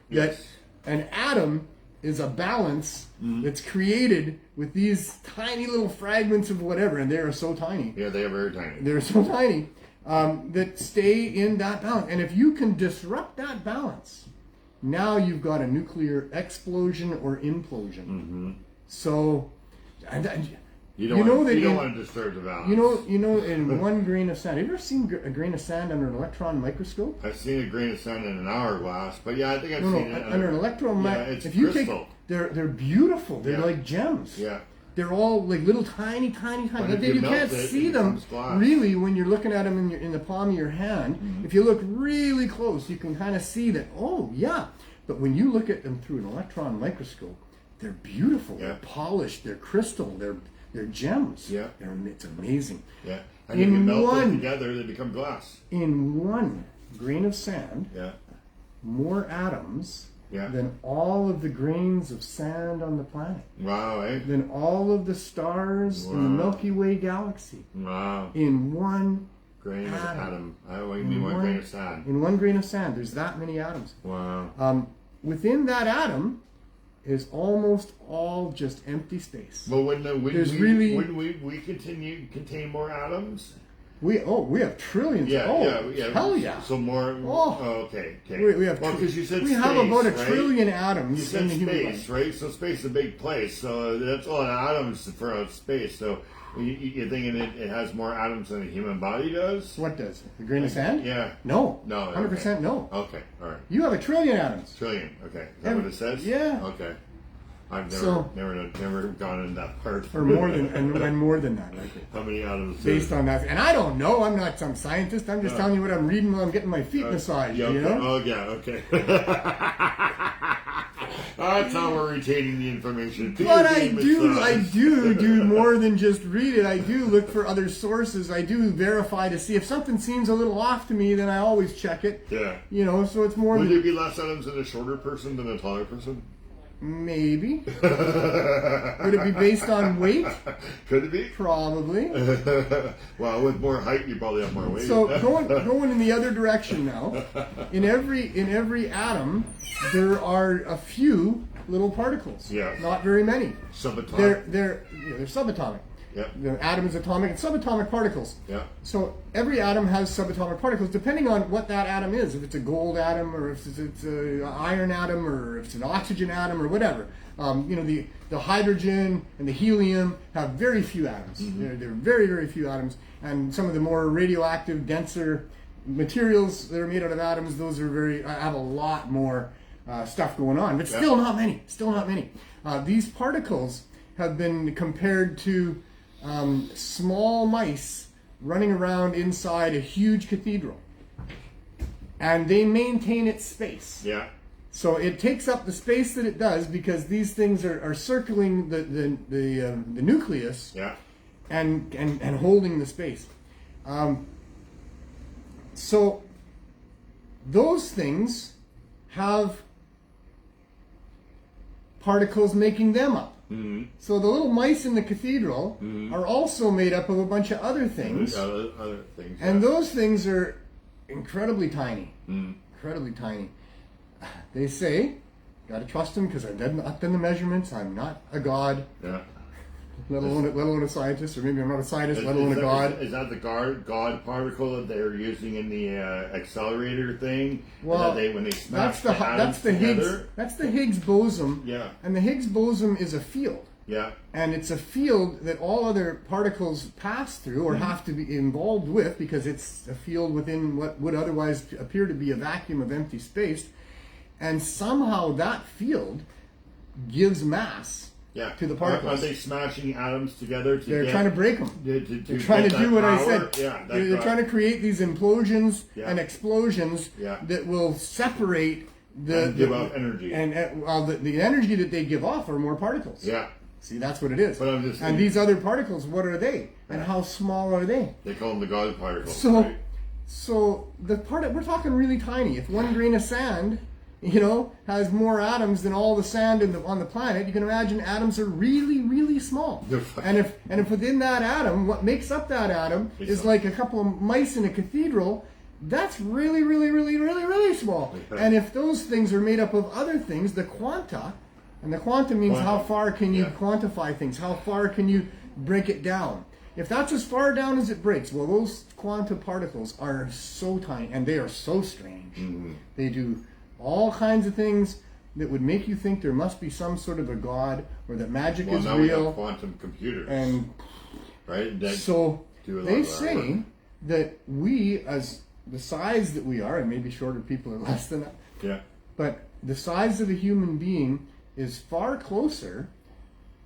Yes. That an atom is a balance that's created with these tiny little fragments of whatever, and they are so tiny. Yeah, they are very tiny. They're so tiny that stay in that balance. And if you can disrupt that balance, now you've got a nuclear explosion or implosion. Mm-hmm. So, You don't want to disturb the balance. In one grain of sand. Have you ever seen a grain of sand under an electron microscope? I've seen a grain of sand in an hourglass, but yeah, I think I've seen it under an electron microscope. it's if you crystal. they're beautiful. They're like gems. Yeah. They're all like little tiny. But if You you melt can't it, see it them becomes glass. really when you're looking at them in the palm of your hand. Mm-hmm. If you look really close, you can kind of see that. Oh yeah, but when you look at them through an electron microscope, they're beautiful. Yeah. They're polished. They're crystal. They're gems. Yeah. It's amazing. Yeah. And if you melt them together, they become glass. In one grain of sand, Yeah. more atoms Yeah. than all of the grains of sand on the planet. Wow, eh? Than all of the stars in the Milky Way galaxy. Wow. In one Grain of atom. atom. I mean one grain of sand. In one grain of sand, there's that many atoms. Wow. Within that atom is almost all just empty space. But wouldn't we contain more atoms? We have trillions. Yeah. Hell yeah. So more. Oh. Okay. We have. Because you said we space, have about a right? trillion atoms You said in the human body. space, right? So space is a big place. So that's a lot of atoms for space. So you're thinking it has more atoms than a human body does? What does? A grain of sand? Yeah. No. No. 100% no. Okay. All right. You have a trillion atoms. Trillion. Okay. Is that what it says? Yeah. Okay. I've So- never gone in that part. Or more than and more than that, likely. How many atoms? Based on that, and I don't know. I'm not some scientist. I'm just telling you what I'm reading while I'm getting my feet massaged. Yeah, You know. Oh yeah. Okay. That's how we're retaining the information. But I do more than just read it. I do look for other sources. I do verify to see if something seems a little off to me. Then I always check it. Yeah. So it's more. Would there be less atoms in a shorter person than a taller person? Maybe. Would it be based on weight? Could it be? Probably. Well, with more height, you probably have more weight. So going in the other direction now. In every atom, there are a few little particles. Yeah. Not very many. Subatomic. They're subatomic. Yeah. The atom is atomic and subatomic particles. Yeah. So every atom has subatomic particles depending on what that atom is. If it's a gold atom, or if it's an iron atom, or if it's an oxygen atom, or whatever. The hydrogen and the helium have very few atoms. Mm-hmm. They're very, very few atoms. And some of the more radioactive, denser materials that are made out of atoms, those are have a lot more stuff going on. But still not many. Still not many. These particles have been compared to small mice running around inside a huge cathedral. And they maintain its space. Yeah. So it takes up the space that it does because these things are circling the nucleus. Yeah. And holding the space. So those things have particles making them up. Mm-hmm. So the little mice in the cathedral are also made up of a bunch of other things. Other things. And those things are incredibly tiny. Incredibly tiny. They say, gotta trust them because I've not done the measurements. I'm not a god. Yeah. Let alone a scientist, or maybe I'm not a scientist, let alone a god. Is that the God particle that they're using in the accelerator thing? Well, when they smash the atoms Higgs. That's the Higgs boson. Yeah. And the Higgs boson is a field. Yeah. And it's a field that all other particles pass through or have to be involved with because it's a field within what would otherwise appear to be a vacuum of empty space. And somehow that field gives mass. Yeah. To the particles. Are they smashing atoms together? They're trying to break them. They're trying to do what I said. Yeah, they're trying to create these implosions and explosions Yeah. that will separate give off energy. And the energy that they give off are more particles. Yeah. See, that's what it is. But I'm just and these other particles, what are they? And how small are they? They call them the God particles. So, right? so we're talking really tiny. If one grain of sand, has more atoms than all the sand on the planet, you can imagine atoms are really, really small. And if within that atom, what makes up that atom is like a couple of mice in a cathedral, that's really, really, really, really, really small. And if those things are made up of other things, the quanta, and the quanta means how far can you quantify things, how far can you break it down. If that's as far down as it breaks, well, those quanta particles are so tiny, and they are so strange. Mm-hmm. They do all kinds of things that would make you think there must be some sort of a god or that magic is now real. We have quantum computers, and right? So they say that we, as the size that we are, and maybe shorter people are less than that. Yeah. But the size of a human being is far closer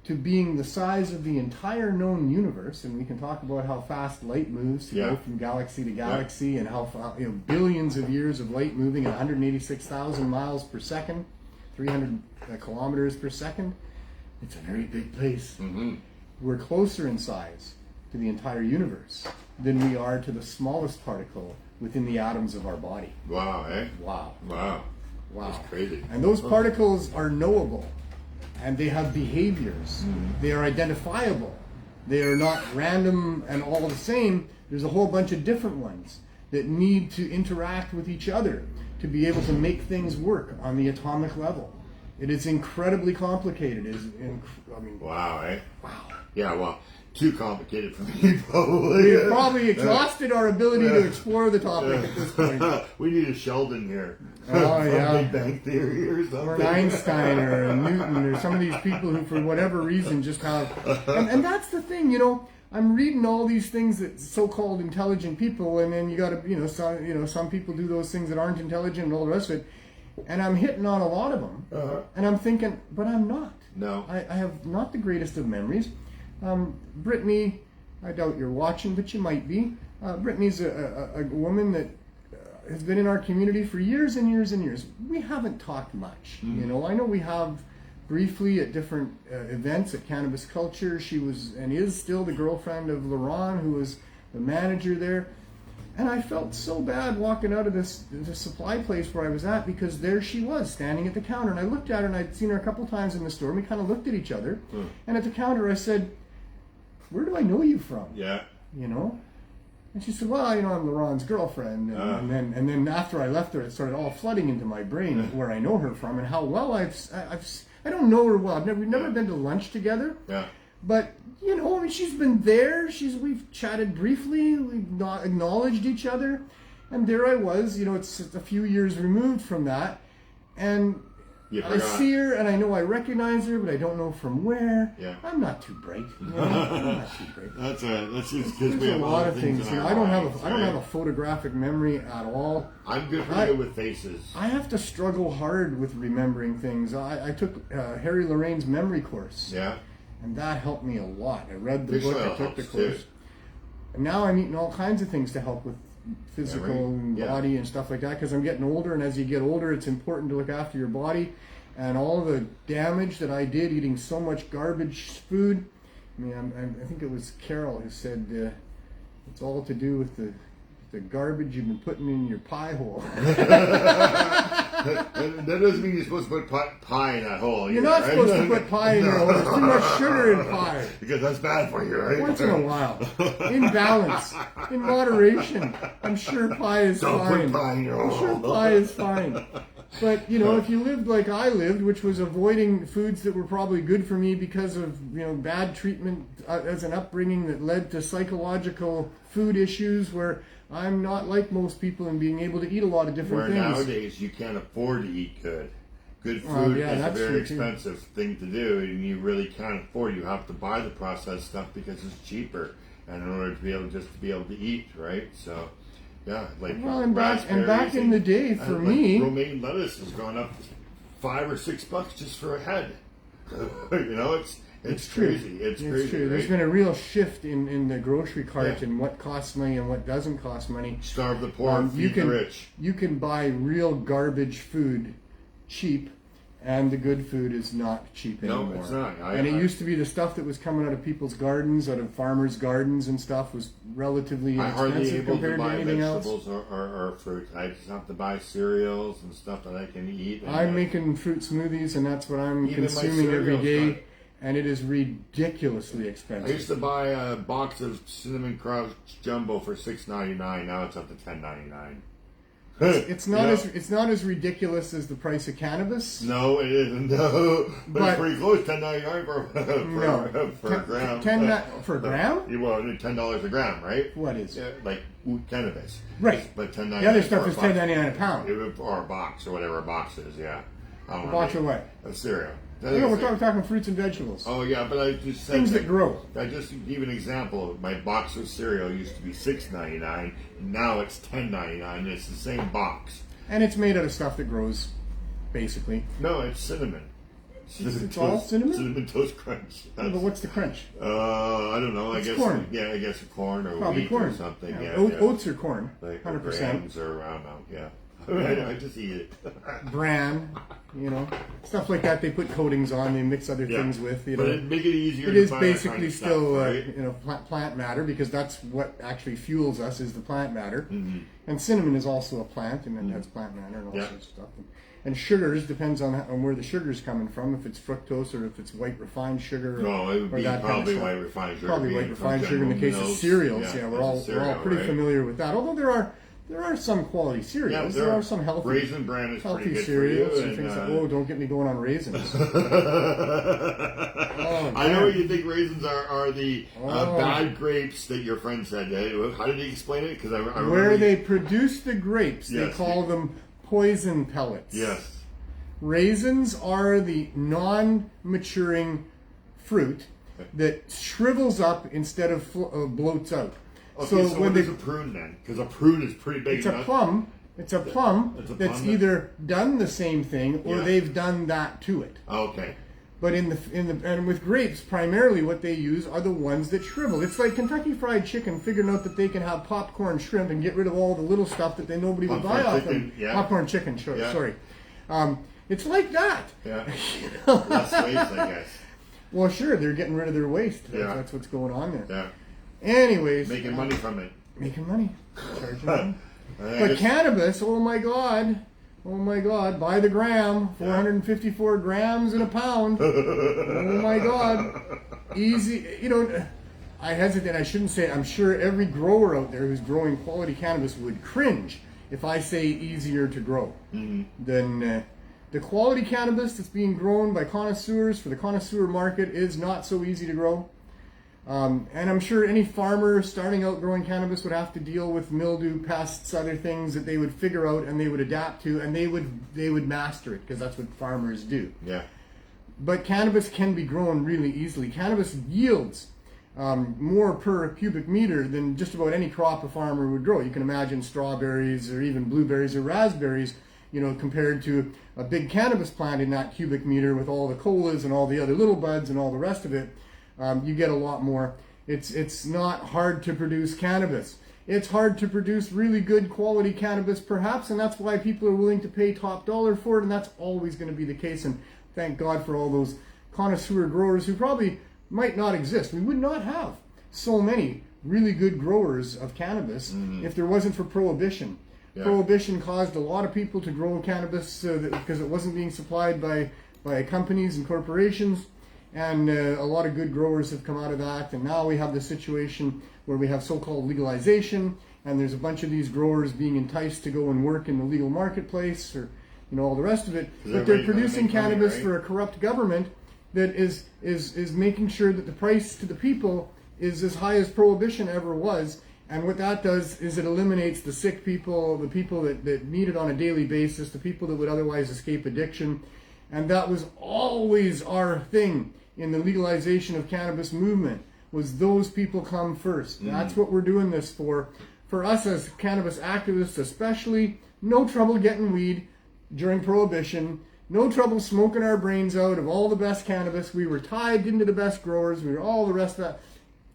to being the size of the entire known universe, and we can talk about how fast light moves to go from galaxy to galaxy, and how billions of years of light moving at 186,000 miles per second, 300 kilometers per second. It's a very big place. Mm-hmm. We're closer in size to the entire universe than we are to the smallest particle within the atoms of our body. Wow, eh? Wow. That's crazy. And those particles are knowable. And they have behaviors. They are identifiable. They are not random and all the same. There's a whole bunch of different ones that need to interact with each other to be able to make things work on the atomic level. It is incredibly complicated. Wow, eh? Wow. Yeah, well, too complicated for me, probably. We've probably exhausted our ability to explore the topic at this point. We need a Sheldon here. Oh, yeah. Big Bang Theory or something. Or an Einstein or a Newton or some of these people who, for whatever reason, just have... And that's the thing, I'm reading all these things that so-called intelligent people, and then you got to, some people do those things that aren't intelligent and all the rest of it, and I'm hitting on a lot of them, and I'm thinking, but I'm not. No. I have not the greatest of memories. Brittany, I doubt you're watching, but you might be. Brittany's a woman that has been in our community for years and years and years. We haven't talked much. Mm-hmm. I know we have briefly at different events at Cannabis Culture. She was and is still the girlfriend of Laurent, who was the manager there. And I felt so bad walking out of this supply place where I was at, because there she was standing at the counter. And I looked at her, and I'd seen her a couple times in the store, and we kind of looked at each other. And at the counter I said, "Where do I know you from?" Yeah. And she said, "Well, I'm Laurent's girlfriend." And then after I left her, it started all flooding into my brain where I know her from and how well I don't know her well. We've never been to lunch together. Yeah. But she's been there. We've chatted briefly. We've not acknowledged each other, and there I was. It's a few years removed from that, and I see her, and I know I recognize her, but I don't know from where. Yeah. I'm not too bright. I'm not too bright. That's just because we have a lot of things. I don't have a photographic memory at all. I'm good for you with faces. I have to struggle hard with remembering things. I took Harry Lorraine's memory course. Yeah. And that helped me a lot. I read the Fish book, oil I took the helps, course. too. And now I'm eating all kinds of things to help with physical Yeah, right. and Yeah. body and stuff like that, because I'm getting older, and as you get older, it's important to look after your body. And all the damage that I did eating so much garbage food, I mean, I think it was Carol who said it's all to do with the garbage you've been putting in your pie hole. That doesn't mean you're supposed to put pie in that hole. You're not supposed to put pie in your hole. There's too much sugar in pie. Because that's bad for you, right? Once in a while. In balance. In moderation. I'm sure pie is Don't fine. put pie in your I'm hole. sure pie is fine. But, you know, if you lived like I lived, which was avoiding foods that were probably good for me because of, you know, bad treatment as an upbringing that led to psychological food issues where I'm not like most people in being able to eat a lot of different Where things. nowadays you can't afford to eat good. Good food Well, yeah, is a that's very true, too. expensive thing to do, and you really can't afford. You have to buy the processed stuff because it's cheaper, and in order to be able to eat, right? So, yeah, like Well, and back in the day, for like me, romaine lettuce has gone up $5 or $6 just for a head. You know, it's crazy. It's crazy. true. Right? There's been a real shift in the grocery cart Yeah. and what costs money and what doesn't cost money. Starve the poor, feed the rich. You can buy real garbage food cheap, and the good food is not cheap No, anymore. it's not. And it used to be the stuff that was coming out of people's gardens, out of farmers' gardens and stuff, was relatively I'm hardly inexpensive able to compared to buy anything else. vegetables or fruit. I just have to buy cereals and stuff that I can eat. And I'm making fruit smoothies, and that's what I'm Even my consuming every cereal's day, got- and it is ridiculously I expensive. used to buy a box of cinnamon crush jumbo for $6.99. Now it's up to $10.99. It's not Yeah. it's not as ridiculous as the price of cannabis. No, it isn't. No, but But- it's pretty close. $10.99 for a gram. For a gram? Well, $10 a gram, right? What is? Yeah, like cannabis. Right. But $10.99. The other stuff for is a box. $10.99 a pound. Or a box or whatever a box is. Yeah. I don't A know. box of what? Of cereal. I No, think we're it's talking fruits and vegetables. Oh yeah, but I just said Things that grow. I just give an example. My box of cereal used to be $6.99. Now it's $10.99. It's the same box. And it's made out of stuff that grows, basically. No, it's cinnamon. It's all cinnamon? Cinnamon Toast Crunch. But what's the crunch? I don't know. It's I guess corn. Yeah, I guess corn or Probably wheat corn. or something. Yeah, Oats are corn, like 100%. grams or I don't know. Yeah. I just eat it. Bran, you know, stuff like that. They put coatings on. They mix other Yeah. things with. You But know, it make it easier. it to is buy that basically kind of still stuff, right? you know, plant matter, because that's what actually fuels us is the plant matter. Mm-hmm. And cinnamon is also a plant, and it has plant matter and all Yeah. sorts of stuff. And sugars depends on where the sugar's coming from. If it's fructose or if it's white refined sugar. No, it would or be that kind of probably stuff. white refined sugar. Probably being white from refined sugar in the General case of Mills. cereals. Yeah, we're it's a all cereal, pretty right? familiar with that. Although there are some quality cereals. Yeah, there are some healthy Raisin Bran is healthy pretty good cereals for you. and things like, don't get me going on raisins. Oh, I know man. you think raisins are the Oh. bad grapes that your friend said. How did he explain it? Because I remember Where they produce the grapes, they Yes, call them poison pellets. Yes. Raisins are the non-maturing fruit that shrivels up instead of bloats out. Okay, so when what is a prune then? Because a prune is pretty big. it's a plum. It's a plum It's a that's plum either done the same thing or Yeah. they've done that to it. Okay. But and with grapes, primarily what they use are the ones that shrivel. It's like Kentucky Fried Chicken figuring out that they can have popcorn shrimp and get rid of all the little stuff that nobody would buy Popcorn off them. chicken, yeah. Popcorn chicken, sure, Yeah. sorry. It's like that. Yeah. Less waste, I guess. Well, sure, they're getting rid of their waste. Yeah. That's what's going on there. Yeah. Anyways, Making money from it. making money, charging money. I But just- cannabis, oh my God, by the gram, 454 grams in a pound. Oh my God, easy. You know, I hesitate. I shouldn't say it. I'm sure every grower out there who's growing quality cannabis would cringe if I say easier to grow than the quality cannabis that's being grown by connoisseurs for the connoisseur market is not so easy to grow. And I'm sure any farmer starting out growing cannabis would have to deal with mildew, pests, other things that they would figure out and they would adapt to, and they would master it, because that's what farmers do. Yeah. But cannabis can be grown really easily. Cannabis yields more per cubic meter than just about any crop a farmer would grow. You can imagine strawberries or even blueberries or raspberries, you know, compared to a big cannabis plant in that cubic meter with all the colas and all the other little buds and all the rest of it. you get a lot more. It's not hard to produce cannabis. It's hard to produce really good quality cannabis, perhaps, and that's why people are willing to pay top dollar for it, and that's always going to be the case. And thank God for all those connoisseur growers who probably might not exist. We would not have so many really good growers of cannabis if there wasn't for prohibition. Yeah. Prohibition caused a lot of people to grow cannabis because it wasn't being supplied by companies and corporations, and a lot of good growers have come out of that. And now we have the situation where we have so-called legalization, and there's a bunch of these growers being enticed to go and work in the legal marketplace, or all the rest of it. But they're producing cannabis for a corrupt government that is making sure that the price to the people is as high as prohibition ever was. And what that does is it eliminates the sick people, the people that need it on a daily basis, the people that would otherwise escape addiction. And that was always our thing in the legalization of cannabis movement, was those people come first. That's what we're doing this for. For us as cannabis activists especially, no trouble getting weed during prohibition, no trouble smoking our brains out of all the best cannabis. We were tied into the best growers, we were all the rest of that.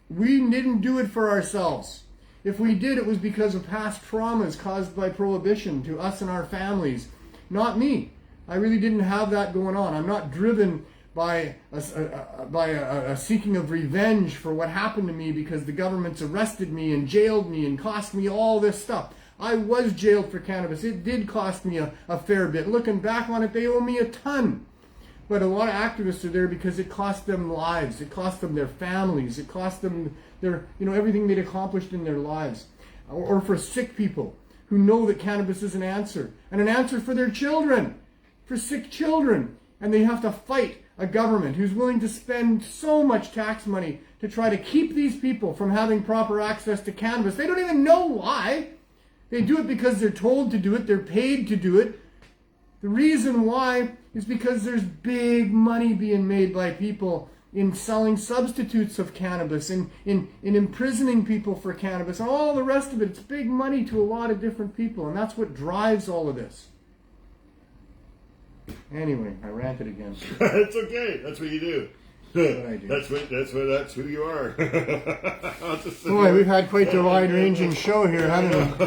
We didn't do it for ourselves. If we did, it was because of past traumas caused by prohibition to us and our families. Not me. I really didn't have that going on. I'm not driven by a seeking of revenge for what happened to me because the government's arrested me and jailed me and cost me all this stuff. I was jailed for cannabis. It did cost me a fair bit. Looking back on it, they owe me a ton. But a lot of activists are there because it cost them lives. It cost them their families. It cost them their, everything they'd accomplished in their lives. Or for sick people who know that cannabis is an answer. And an answer for their children. For sick children. And they have to fight a government who's willing to spend so much tax money to try to keep these people from having proper access to cannabis. They don't even know why. They do it because they're told to do it. They're paid to do it. The reason why is because there's big money being made by people in selling substitutes of cannabis, in imprisoning people for cannabis, and all the rest of it. It's big money to a lot of different people, and that's what drives all of this. Anyway, I ranted again. It's okay. That's what you do. That's what I do. That's who you are. Boy, we've had quite the wide-ranging show here, haven't we?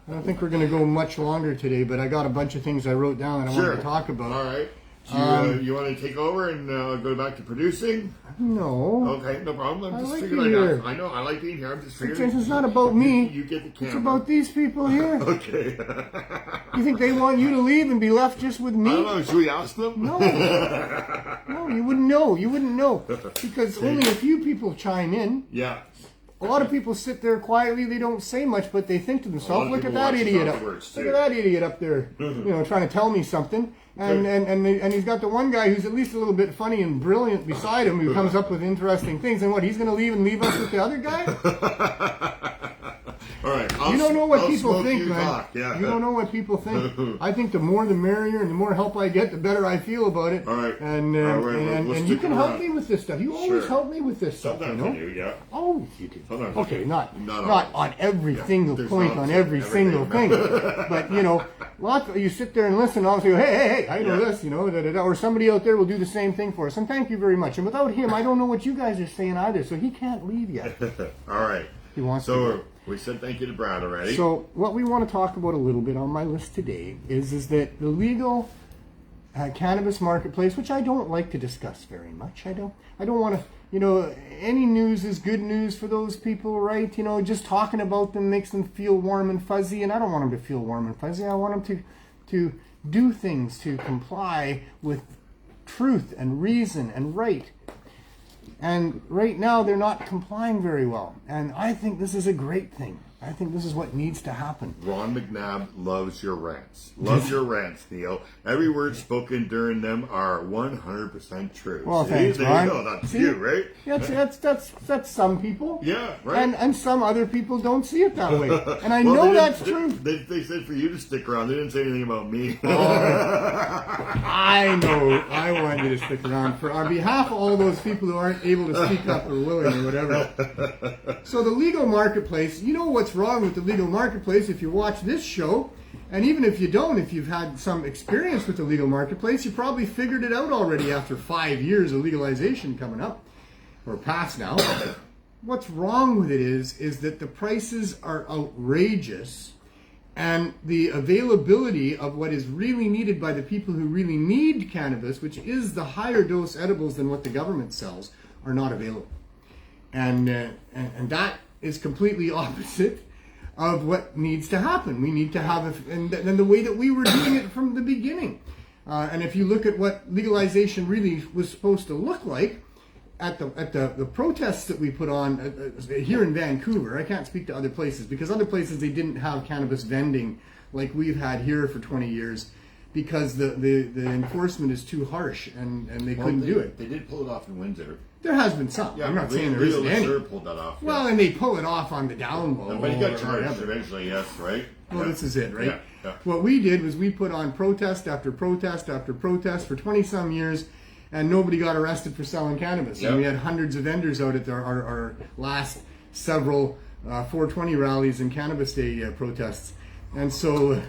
I don't think we're going to go much longer today, but I got a bunch of things I wrote down that I wanted to talk about. All right. So you want to take over and go back to producing? No. Okay, no problem. I'm just like figuring here. I know, I like being here. I'm just figuring. It's not about me. You get the camera. It's about these people here. Okay. You think they want you to leave and be left just with me? I don't know. Should we ask them? No. No, you wouldn't know. You wouldn't know. Because only a few people chime in. Yeah. A lot of people sit there quietly, they don't say much, but they think to themselves, look at that idiot up. Look at that idiot up there, trying to tell me something. And he's got the one guy who's at least a little bit funny and brilliant beside him who comes up with interesting things. And what, he's going to leave and leave us with the other guy? All right. You don't know what people think, man. Yeah. You don't know what people think. I think the more the merrier, and the more help I get, the better I feel about it. All right. And you can help me with this stuff. You always help me with this stuff. Sometimes I do, yeah. Oh, you do. Sometimes okay, not always. on every single point, on every single thing. But lots. You sit there and listen, and I'll say, hey, I know this, or somebody out there will do the same thing for us. And thank you very much. And without him, I don't know what you guys are saying either. So he can't leave yet. All right. He wants to. So we said thank you to Brad already. So what we want to talk about a little bit on my list today is that the legal cannabis marketplace, which I don't like to discuss very much. I don't want to, any news is good news for those people, right? Just talking about them makes them feel warm and fuzzy, and I don't want them to feel warm and fuzzy. I want them to do things to comply with truth and reason and right. And right now, they're not complying very well. And I think this is a great thing. I think this is what needs to happen. Ron McNabb loves your rants. Loves your rants, Neil. Every word spoken during them are 100% true. Well, thanks, Ron. You know, that's you, right? That's some people. Yeah, right. And some other people don't see it that way. And I know that's true. They said for you to stick around. They didn't say anything about me. I know. I want you to stick around on behalf of all those people who aren't able to speak up or willing or whatever. So the legal marketplace, what's wrong with the legal marketplace if you watch this show And even if you don't, if you've had some experience with the legal marketplace, you probably figured it out already after 5 years of legalization coming up, or past now. What's wrong with it is that the prices are outrageous, and the availability of what is really needed by the people who really need cannabis, which is the higher dose edibles than what the government sells, are not available. And that is completely opposite of what needs to happen. We need to have, and the way that we were doing it from the beginning. And if you look at what legalization really was supposed to look like, at the protests that we put on here in Vancouver, I can't speak to other places, because other places they didn't have cannabis vending like we've had here for 20 years, because the enforcement is too harsh, and they couldn't do it. They did pull it off in Windsor. There has been some. Yeah, I'm not saying there isn't any. Pulled that off. Well, and they pull it off on the down low. But he got charged eventually, yes, right? Well, this is it, right? Yeah, yeah. What we did was we put on protest after protest after protest for 20-some years, and nobody got arrested for selling cannabis. Yep. And we had hundreds of vendors out at our last several 420 rallies and Cannabis Day protests. And so...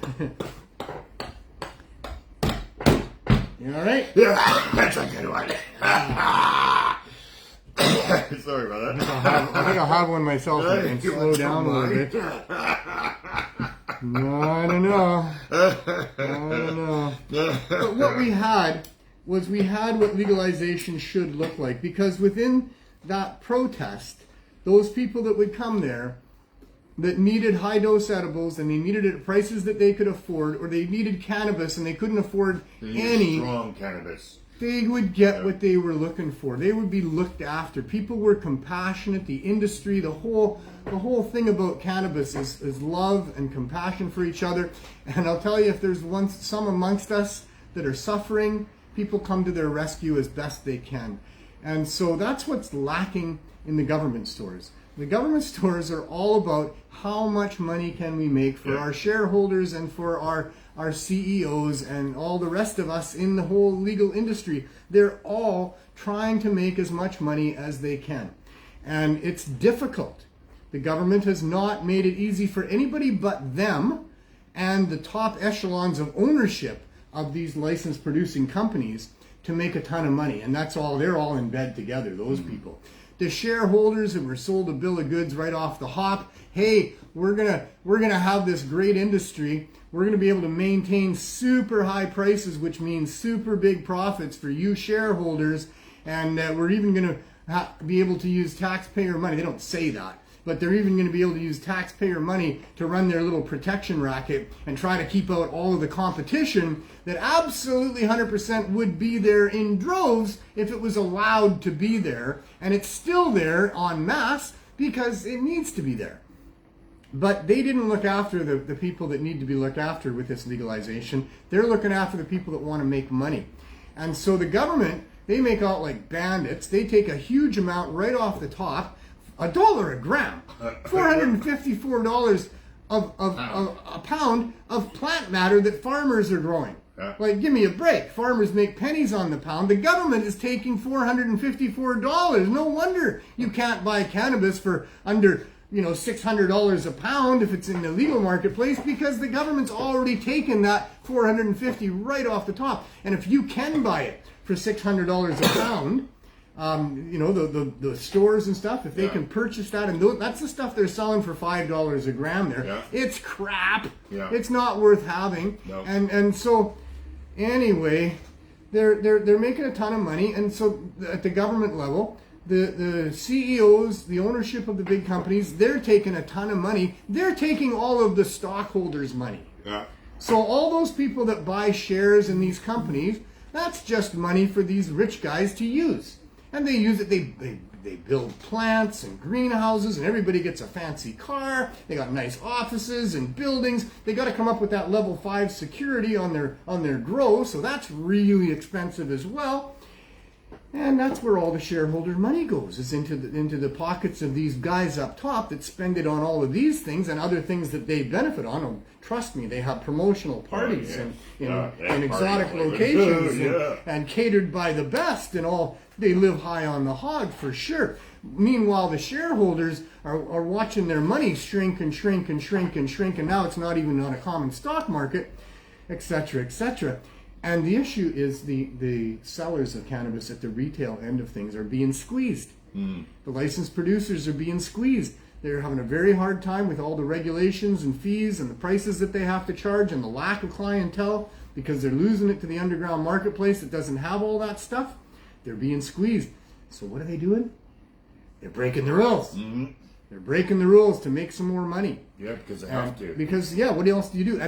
You all right? Yeah, that's a good one. Sorry about that. I think I'll have one myself and slow down a little bit. No, I don't know. But what we had was what legalization should look like. Because within that protest, those people that would come there that needed high-dose edibles, and they needed it at prices that they could afford, or they needed cannabis and they couldn't afford any strong cannabis, they would get what they were looking for. They would be looked after. People were compassionate. The industry, the whole thing about cannabis is love and compassion for each other. And I'll tell you, if there's some amongst us that are suffering, people come to their rescue as best they can. And so that's what's lacking in the government stores. The government stores are all about how much money can we make for our shareholders and for our CEOs and all the rest of us in the whole legal industry. They're all trying to make as much money as they can. And it's difficult. The government has not made it easy for anybody but them and the top echelons of ownership of these licensed producing companies to make a ton of money. And that's all, they're all in bed together, those people. The shareholders that were sold a bill of goods right off the hop, hey, we're gonna have this great industry. We're gonna be able to maintain super high prices, which means super big profits for you shareholders, and we're even gonna be able to use taxpayer money. They don't say that, but they're even going to be able to use taxpayer money to run their little protection racket and try to keep out all of the competition that absolutely 100% would be there in droves if it was allowed to be there. And it's still there en masse because it needs to be there. But they didn't look after the people that need to be looked after with this legalization. They're looking after the people that want to make money. And so the government, they make out like bandits. They take a huge amount right off the top. $1 a gram, $454 of a pound of plant matter that farmers are growing. Yeah. Like, give me a break. Farmers make pennies on the pound. The government is taking $454. No wonder you can't buy cannabis for under $600 a pound if it's in the legal marketplace, because the government's already taken that $450 right off the top. And if you can buy it for $600 a pound, the stores and stuff, if they can purchase that, and that's the stuff they're selling for $5 a gram there. Yeah. It's crap. Yeah. It's not worth having. No. And so anyway, they're making a ton of money, and so at the government level, the CEOs, the ownership of the big companies, they're taking a ton of money. They're taking all of the stockholders' money. Yeah. So all those people that buy shares in these companies, that's just money for these rich guys to use. And they use it, they build plants and greenhouses, and everybody gets a fancy car. They got nice offices and buildings. They got to come up with that level 5 security on their grow, so that's really expensive as well. And that's where all the shareholder money goes, is into the pockets of these guys up top that spend it on all of these things and other things that they benefit on. And trust me, they have promotional parties in exotic locations and catered by the best and all. They live high on the hog for sure. Meanwhile, the shareholders are watching their money shrink and shrink and shrink and shrink, and now it's not even on a common stock market, etc., etc. And the issue is the sellers of cannabis at the retail end of things are being squeezed. The licensed producers are being squeezed. They're having a very hard time with all the regulations and fees and the prices that they have to charge and the lack of clientele because they're losing it to the underground marketplace that doesn't have all that stuff. They're being squeezed. So what are they doing? They're breaking the rules. They're breaking the rules to make some more money. Yeah, because they have to. Because, what else do you do?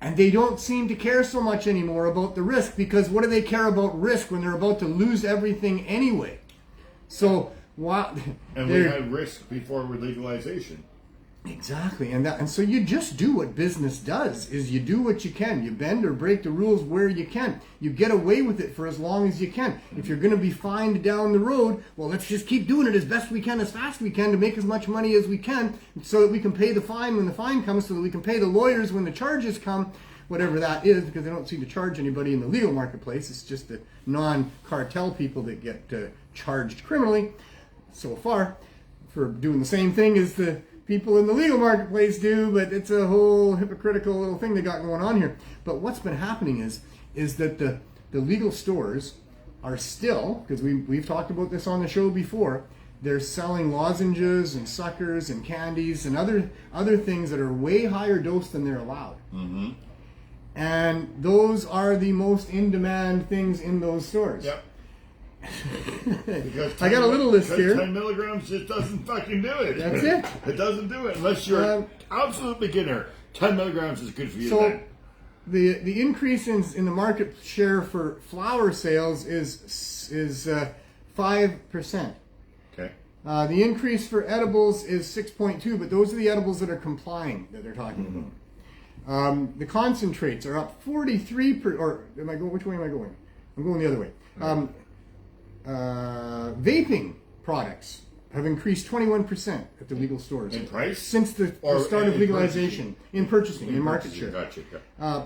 And they don't seem to care so much anymore about the risk, because what do they care about risk when they're about to lose everything anyway? So, and we had risk before legalization. Exactly, and so you just do what business does, is you do what you can. You bend or break the rules where you can. You get away with it for as long as you can. If you're going to be fined down the road, well, let's just keep doing it as best we can, as fast we can, to make as much money as we can, so that we can pay the fine when the fine comes, so that we can pay the lawyers when the charges come, whatever that is, because they don't seem to charge anybody in the legal marketplace. It's just the non-cartel people that get charged criminally, so far, for doing the same thing as the people in the legal marketplace do, but it's a whole hypocritical little thing they got going on here. But what's been happening is that the legal stores are still, because we've talked about this on the show before, they're selling lozenges and suckers and candies and other things that are way higher dose than they're allowed. And those are the most in-demand things in those stores. Yep. I got a little list here. 10 milligrams just doesn't fucking do it. That's it. It doesn't do it unless you're an absolute beginner. 10 milligrams is good for you. So the increase in the market share for flower sales is 5%. Okay. The increase for edibles is 6.2, but those are the edibles that are complying that they're talking about. The concentrates are up 43%. Or am I going? Which way am I going? I'm going the other way. Vaping products have increased 21% at the legal stores. In price? Since the start of legalization. In purchasing, in market share. Gotcha.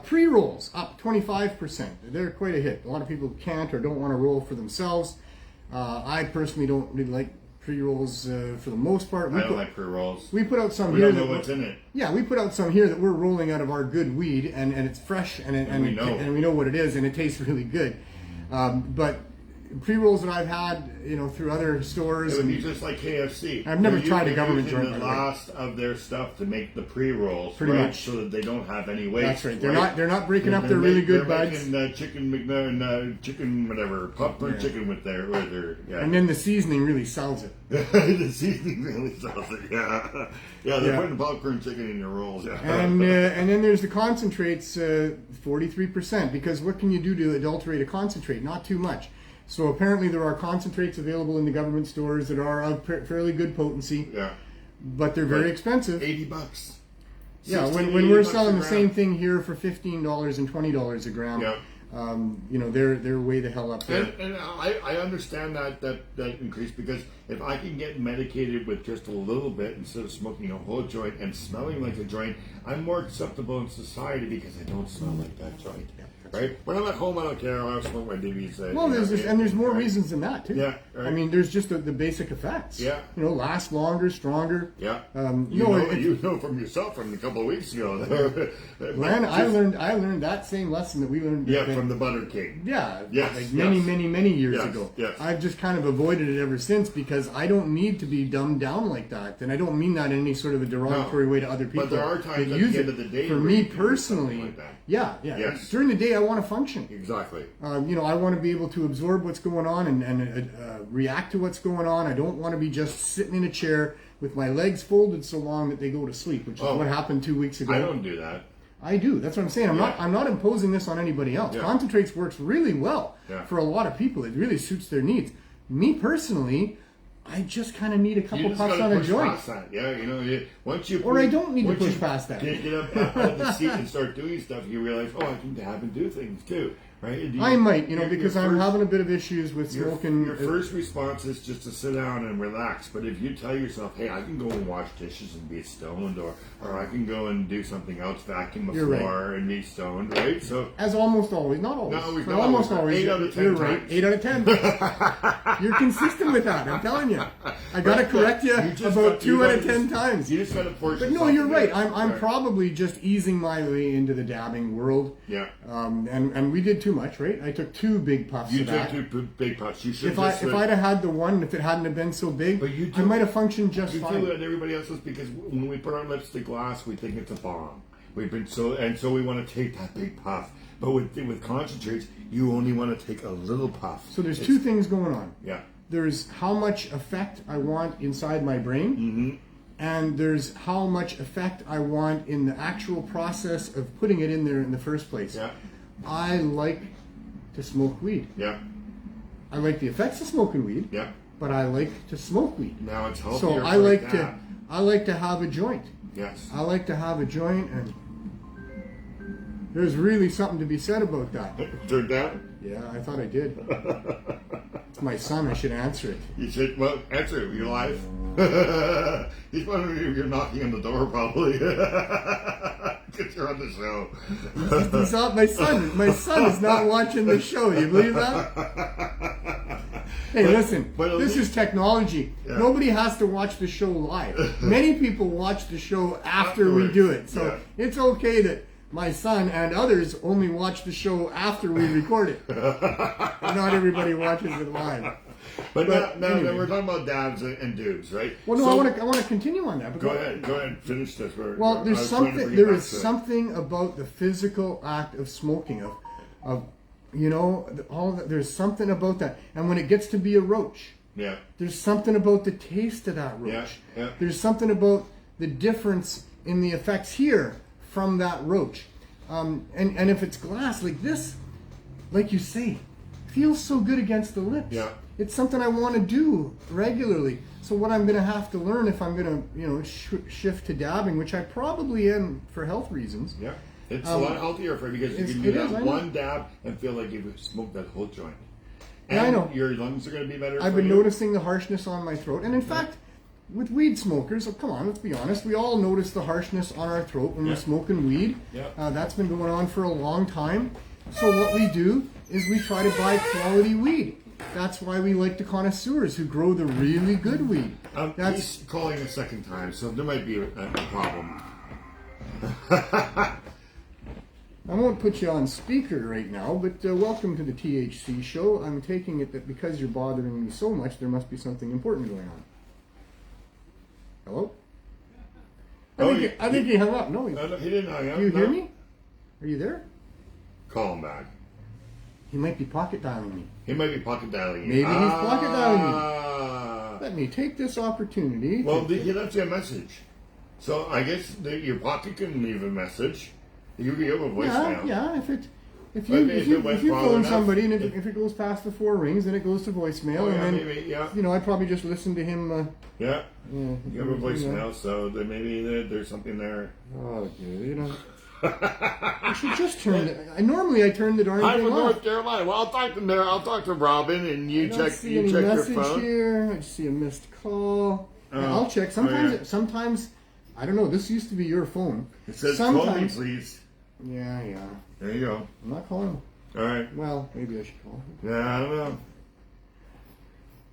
Pre-rolls up 25%. They're quite a hit. A lot of people can't or don't want to roll for themselves. I personally don't really like pre-rolls for the most part. I don't like pre-rolls. We put out some we here. We don't know what's in it. Yeah, we put out some here that we're rolling out of our good weed, and it's fresh, and we know what it is, and it tastes really good. But pre-rolls that I've had, through other stores. It would be just like KFC. I've never tried a government joint. They're using the last of their stuff to make the pre-rolls, pretty much, so that they don't have any waste. That's right. They're not breaking up their really good buds. They're making chicken whatever, popcorn chicken with their And then the seasoning really sells it. The seasoning really sells it. Yeah. They're putting popcorn chicken in your rolls. Yeah. And then there's the concentrates, 43%. Because what can you do to adulterate a concentrate? Not too much. So apparently there are concentrates available in the government stores that are of fairly good potency. Yeah. But they're very expensive. $80. Yeah, when we're selling the same thing here for $15 and $20 a gram, they're way the hell up there. And I understand that increase, because if I can get medicated with just a little bit instead of smoking a whole joint and smelling like a joint, I'm more acceptable in society because I don't smell like that joint. Right? When I'm at home, I don't care. I'll smoke my DVs. There's more reasons than that too. Yeah. Right. I mean, there's just the basic effects. Yeah. Last longer, stronger. Yeah. You know from yourself from a couple of weeks ago. Glenn, I learned that same lesson that we learned. From the Butter King. Yeah. Yes. Many years ago. Yes. I've just kind of avoided it ever since, because I don't need to be dumbed down like that, and I don't mean that in any sort of a derogatory way to other people. But there are times at the end of the day for me personally. Like that. Yeah. Yes. During the day, I want to function. Exactly. I want to be able to absorb what's going on and react to what's going on. I don't want to be just sitting in a chair with my legs folded so long that they go to sleep, which is what happened 2 weeks ago. I don't do that. I do. That's what I'm saying. I'm not imposing this on anybody else. Yeah. Concentrates works really well for a lot of people. It really suits their needs. Me personally, I just kind of need a couple puffs on a joint. Past that. Yeah, once you I don't need to push past that. Get up out of the seat and start doing stuff, you realize, I can dab and do things too. right? I might, because I'm having a bit of issues with smoking. Your first response is just to sit down and relax. But if you tell yourself, hey, I can go and wash dishes and be stoned, or I can go and do something else, vacuum the floor and be stoned, right? So as almost always, not always, but almost always. 8 out of 10 you're times. right. 8 out of 10. You're consistent with that. I'm telling you. I got to correct you about 2 out of 10 times. You just got to force But yourself. no, you're right. I'm probably just easing my way into the dabbing world. Yeah. And we did too much, right? I took 2 big puffs of that. You took 2 big puffs. You should if I'd have had the one, if it hadn't have been so big, I might have functioned just fine. You do it, everybody else is, because when we put our lips to glass, we think it's a bomb. We've been so we want to take that big puff. But with concentrates, you only want to take a little puff. So there's 2 things going on. Yeah. There's how much effect I want inside my brain, and there's how much effect I want in the actual process of putting it in there in the first place. Yeah. I like to smoke weed. Yeah. I like the effects of smoking weed. Yeah. But I like to smoke weed. Now it's healthier. So I like to have a joint. Yes. I like to have a joint, and there's really something to be said about that. Turned down? Yeah, I thought I did. It's my son. I should answer it. You should. Well, answer it. You're live. He's wondering if you're knocking on the door, probably. Because you're on the show. He's not my son. My son is not watching the show. You believe that? Hey, listen. This is technology. Yeah. Nobody has to watch the show live. Many people watch the show after we do it. So it's okay that my son and others only watch the show after we record it. Not everybody watches it live. But now anyway. We're talking about dabs and dubs, right? Well, no, I want to continue on that. Go ahead, finish this. Well, there is something about the physical act of smoking, there's something about that. And when it gets to be a roach, there's something about the taste of that roach. There's something about the difference in the effects here from that roach. And if it's glass like this, like you say, feels so good against the lips. Yeah. It's something I want to do regularly. So what I'm going to have to learn if I'm going to, shift to dabbing, which I probably am for health reasons. Yeah. It's a lot healthier for you, because you can do that one dab and feel like you've smoked that whole joint. And I know. Your lungs are going to be better. I've been noticing the harshness on my throat. And in fact, with weed smokers, come on, let's be honest, we all notice the harshness on our throat when we're smoking weed. Yeah. That's been going on for a long time. So what we do is we try to buy quality weed. That's why we like the connoisseurs who grow the really good weed. He's calling a second time, so there might be a problem. I won't put you on speaker right now, but welcome to the THC Show. I'm taking it that because you're bothering me so much, there must be something important going on. Hello? I think he hung up. No, he didn't hang up. Do you hear me? Are you there? Call him back. He might be pocket dialing me. He might be pocket dialing you. Maybe he's pocket dialing me. Let me take this opportunity. Well, he left you a message. So I guess your pocket can leave a message. You have a voicemail. Yeah. If you phone somebody and if it goes past the 4 rings, then it goes to voicemail, and then maybe, I probably just listen to him. You have a voicemail, so then maybe there's something there. Oh, dude, I should just turn it. Normally I turn the darn thing off. I'm from North Carolina. Well, I'll talk to Robin, and you check your phone. I don't see any message here. I see a missed call. I'll check. Sometimes I don't know. This used to be your phone. It says call me, please. Yeah. There you go. I'm not calling him. All right. Well, maybe I should call him. Yeah, I don't know.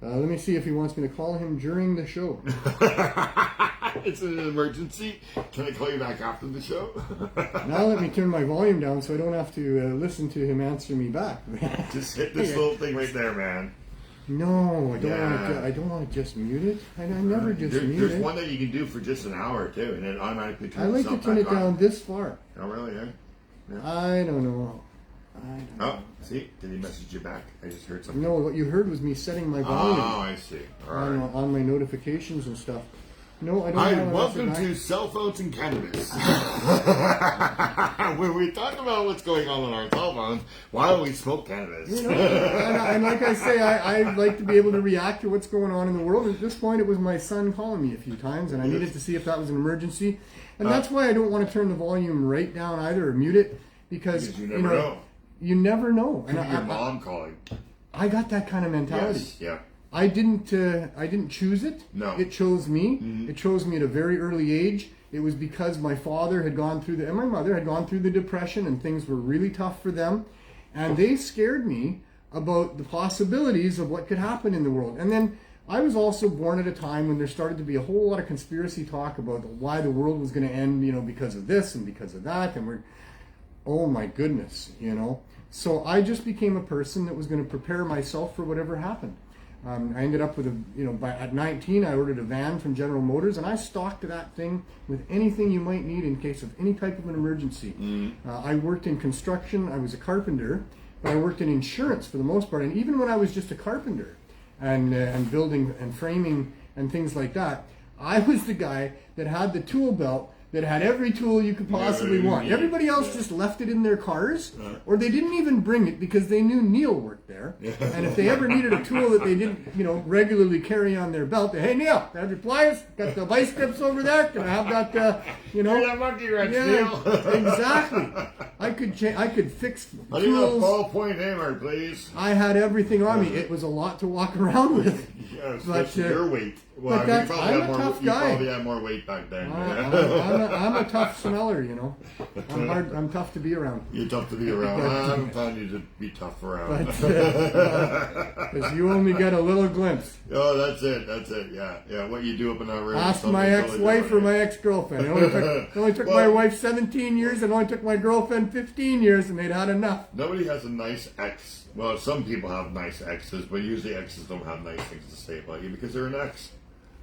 Let me see if he wants me to call him during the show. It's an emergency. Can I call you back after the show? Now let me turn my volume down so I don't have to listen to him answer me back. Just hit this little thing right there, man. No, I don't want to just mute it. I never mute it. There's one that you can do for just an hour too, and it automatically turns itself back on. I like to turn it down this far. Oh, really? Yeah. I don't know. See? Did he message you back? I just heard something. No, what you heard was me setting my volume. Oh, I see. All right. On my notifications and stuff. No, I don't. Hi, welcome to Cell Phones and Cannabis. When we talk about what's going on our cell phones, why don't we smoke cannabis? And like I say, I like to be able to react to what's going on in the world. At this point, it was my son calling me a few times, and I needed to see if that was an emergency. And that's why I don't want to turn the volume right down either or mute it, because you never know. you never know. Could be your mom calling. I got that kind of mentality. Yes, yeah. I didn't choose it. No. It chose me. It chose me at a very early age. It was because my father had gone through and my mother had gone through the depression, and things were really tough for them. And they scared me about the possibilities of what could happen in the world. And then I was also born at a time when there started to be a whole lot of conspiracy talk about why the world was going to end, because of this and because of that. And oh my goodness, So I just became a person that was going to prepare myself for whatever happened. I ended up with at 19, I ordered a van from General Motors, and I stocked that thing with anything you might need in case of any type of an emergency. I worked in construction. I was a carpenter, but I worked in insurance for the most part. And even when I was just a carpenter and building and framing and things like that, I was the guy that had the tool belt that had every tool you could possibly want. Everybody else just left it in their cars, or they didn't even bring it because they knew Neil worked there. And if they ever needed a tool that they didn't, regularly carry on their belt, hey Neil, can I have your pliers? Got the vice grips over there? Can I have that? That monkey wrench, Neil. Exactly. I could fix I need a tools. ballpoint hammer, please. I had everything on me. It was a lot to walk around with. Yeah, especially your weight. Well, but I'm a tough guy. You probably had more weight back then. I'm a tough smeller, I'm tough to be around. You're tough to be around. I haven't found you to be tough around. Because you only get a little glimpse. Oh, that's it. Yeah. What you do up in that room. Ask my ex-wife or my ex-girlfriend. It only took my wife 17 years, and it only took my girlfriend 15 years, and they'd had enough. Nobody has a nice ex. Well, some people have nice exes, but usually exes don't have nice things to say about you because they're an ex.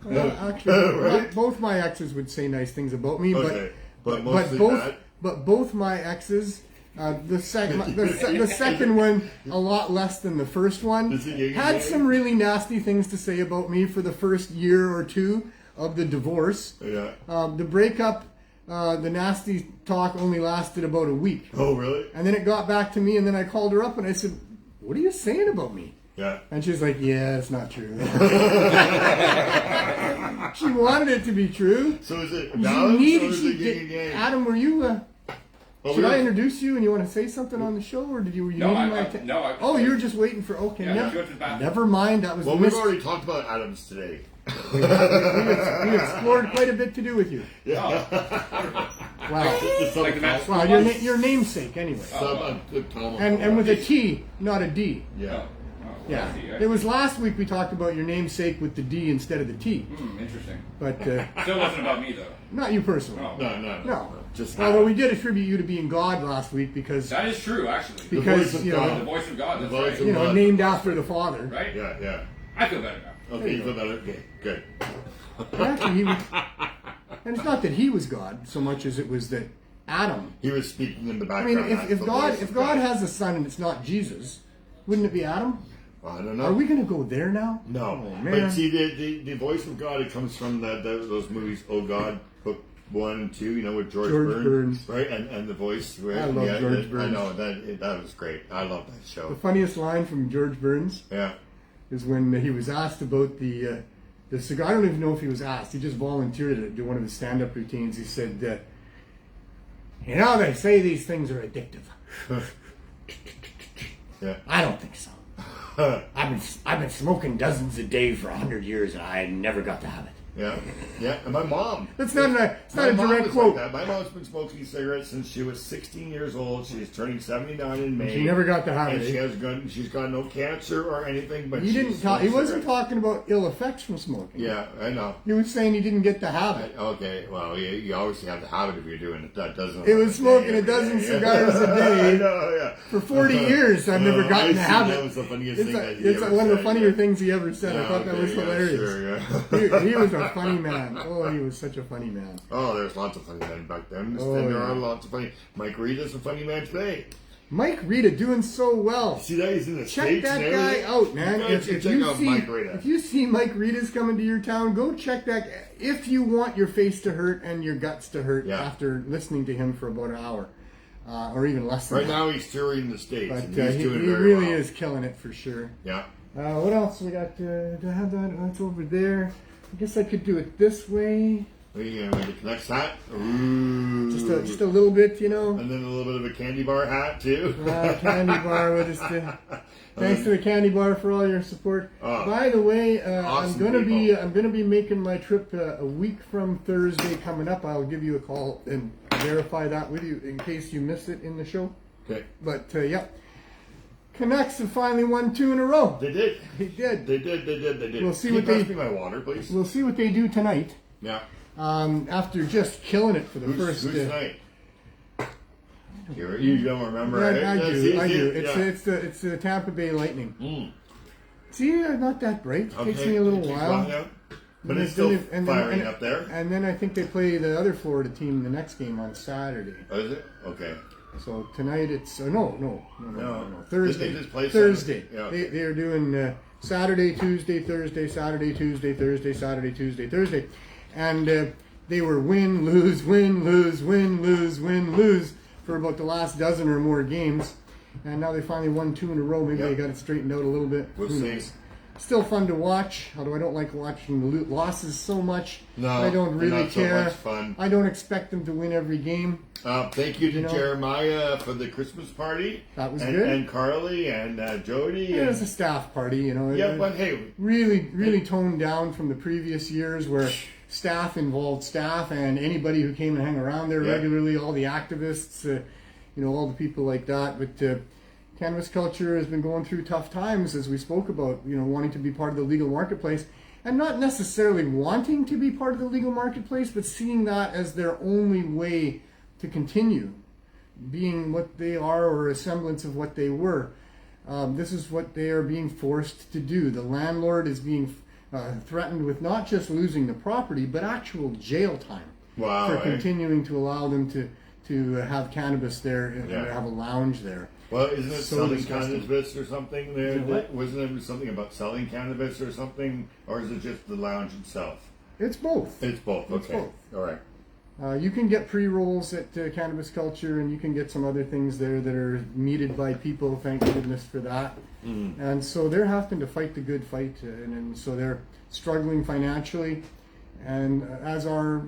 Well, actually, right? Both my exes would say nice things about me, okay. but mostly both bad? but both my exes, the second one a lot less than the first one, had some really nasty things to say about me for the first year or two of the divorce. Yeah. The breakup, the nasty talk only lasted about a week. Oh, really? And then it got back to me, and then I called her up and I said, "What are you saying about me?" Yeah. And she's like, "Yeah, it's not true." She wanted it to be true. So is it balance or is it yin and yang? Adam, were you... should I introduce you and you want to say something on the show, or were you No, oh, you were just waiting for... Okay, yeah, never mind. That was we've already talked about Adams today. we explored quite a bit to do with you. Yeah. Wow. Well, your namesake, anyway. And with a T, not a D. Yeah. Yeah. It was last week we talked about your namesake with the D instead of the T. Interesting. But Still wasn't about me, though. Not you personally. No. Just although we did attribute you to being God last week because... That is true, actually. Because, the voice of God, that's right. Named after the Father. Right? Yeah. I feel better now. Okay, you feel better? Okay, good. Actually, and it's not that he was God so much as it was that Adam... He was speaking in the I background. mean, if God has a son and it's not Jesus, wouldn't it be Adam? I don't know. Are we going to go there now? No. Oh, man. But see, the voice of God, it comes from those movies, Oh God, Book 1 and 2, with George Burns. Right? And the voice. Right? I love George Burns. I know, that was great. I love that show. The funniest line from George Burns is when he was asked about the cigar. I don't even know if he was asked. He just volunteered to do one of his stand-up routines. He said, they say these things are addictive. Yeah. I don't think so. I've been smoking dozens a day for 100 years, and I never got the habit. Yeah. And my mom. It's not a direct quote. Like my mom's been smoking cigarettes since she was 16 years old. She's turning 79 in May. She never got the habit. And she's got no cancer or anything. But he wasn't talking about ill effects from smoking. Yeah, I know. He was saying he didn't get the habit. Okay, well, you obviously have the habit if you're doing it. That doesn't. It was smoking a dozen cigars a day. I know, yeah. For 40 years, I've never gotten the habit. That was the funniest thing that he It's ever one of the said, funnier things he ever said. I thought that was hilarious. Sure, he was a funny man. Oh, he was such a funny man. Oh, there's lots of funny men back then. There are lots of funny. Mike Rita's a funny man today. Mike Rita doing so well. See that he's in the Check States that and guy out, man. If you see Mike Rita's coming to your town, go check that. If you want your face to hurt and your guts to hurt after listening to him for about an hour, or even less than right that. now he's touring the States. But and he's doing he very really well. is killing it for sure. Yeah. What else we got? To have that? That's over there. I guess I could do it this way. Are you going to connect that? Ooh. Just just a little bit, you know. And then a little bit of a candy bar hat too. Candy bar with just. Thanks to the candy bar for all your support. By the way, awesome I'm gonna be making my trip a week from Thursday coming up. I'll give you a call and verify that with you in case you missed it in the show. Okay. But yeah, Canucks have finally won 2 in a row. They did. They did. They did. We'll see Can what you pass me my water, please? We'll see what they do tonight. Yeah. After just killing it for the Who's first. tonight? You don't remember, right? I do. It's yeah. It's the Tampa Bay Lightning. Mm. See, not that bright. It takes Okay. me a little while. Yeah. But And it's still then- firing up there. And then I think they play the other Florida team the next game on Saturday. Oh, is it? Okay. So tonight it's no. Thursday. They just play Thursday. Saturday. Yeah. They are doing Saturday, Tuesday, Thursday, Saturday, Tuesday, Thursday, Saturday, Tuesday, Thursday, and they were win, lose, win, lose, win, lose, win, lose for about the last dozen or more games, and now they finally won 2 in a row. Maybe Yep. they got it straightened out a little bit. We'll Who see. knows? Still fun to watch, although I don't like watching the losses so much. No, I don't they're really not so care. much fun. I don't expect them to win every game. Thank you to You know, Jeremiah for the Christmas party. That was and, good. And Carly and Jody. It And, was a staff party, you know. yeah, but hey, Really toned down from the previous years where staff involved staff and anybody who came and hang around there Yeah. regularly, all the activists, all the people like that. But cannabis culture has been going through tough times, as we spoke about, wanting to be part of the legal marketplace and not necessarily wanting to be part of the legal marketplace, but seeing that as their only way to continue being what they are or a semblance of what they were. This is what they are being forced to do. The landlord is being threatened with not just losing the property, but actual jail time for continuing to allow them to have cannabis there and have a lounge there. Well, isn't it So selling disgusting. cannabis or something there? What? Wasn't it something about selling cannabis or something? Or is it just the lounge itself? It's both. It's both. It's Okay. both. All right. You can get pre-rolls at Cannabis Culture, and you can get some other things there that are needed by people. Thank goodness for that. Mm-hmm. And so they're having to fight the good fight, and so they're struggling financially, and as are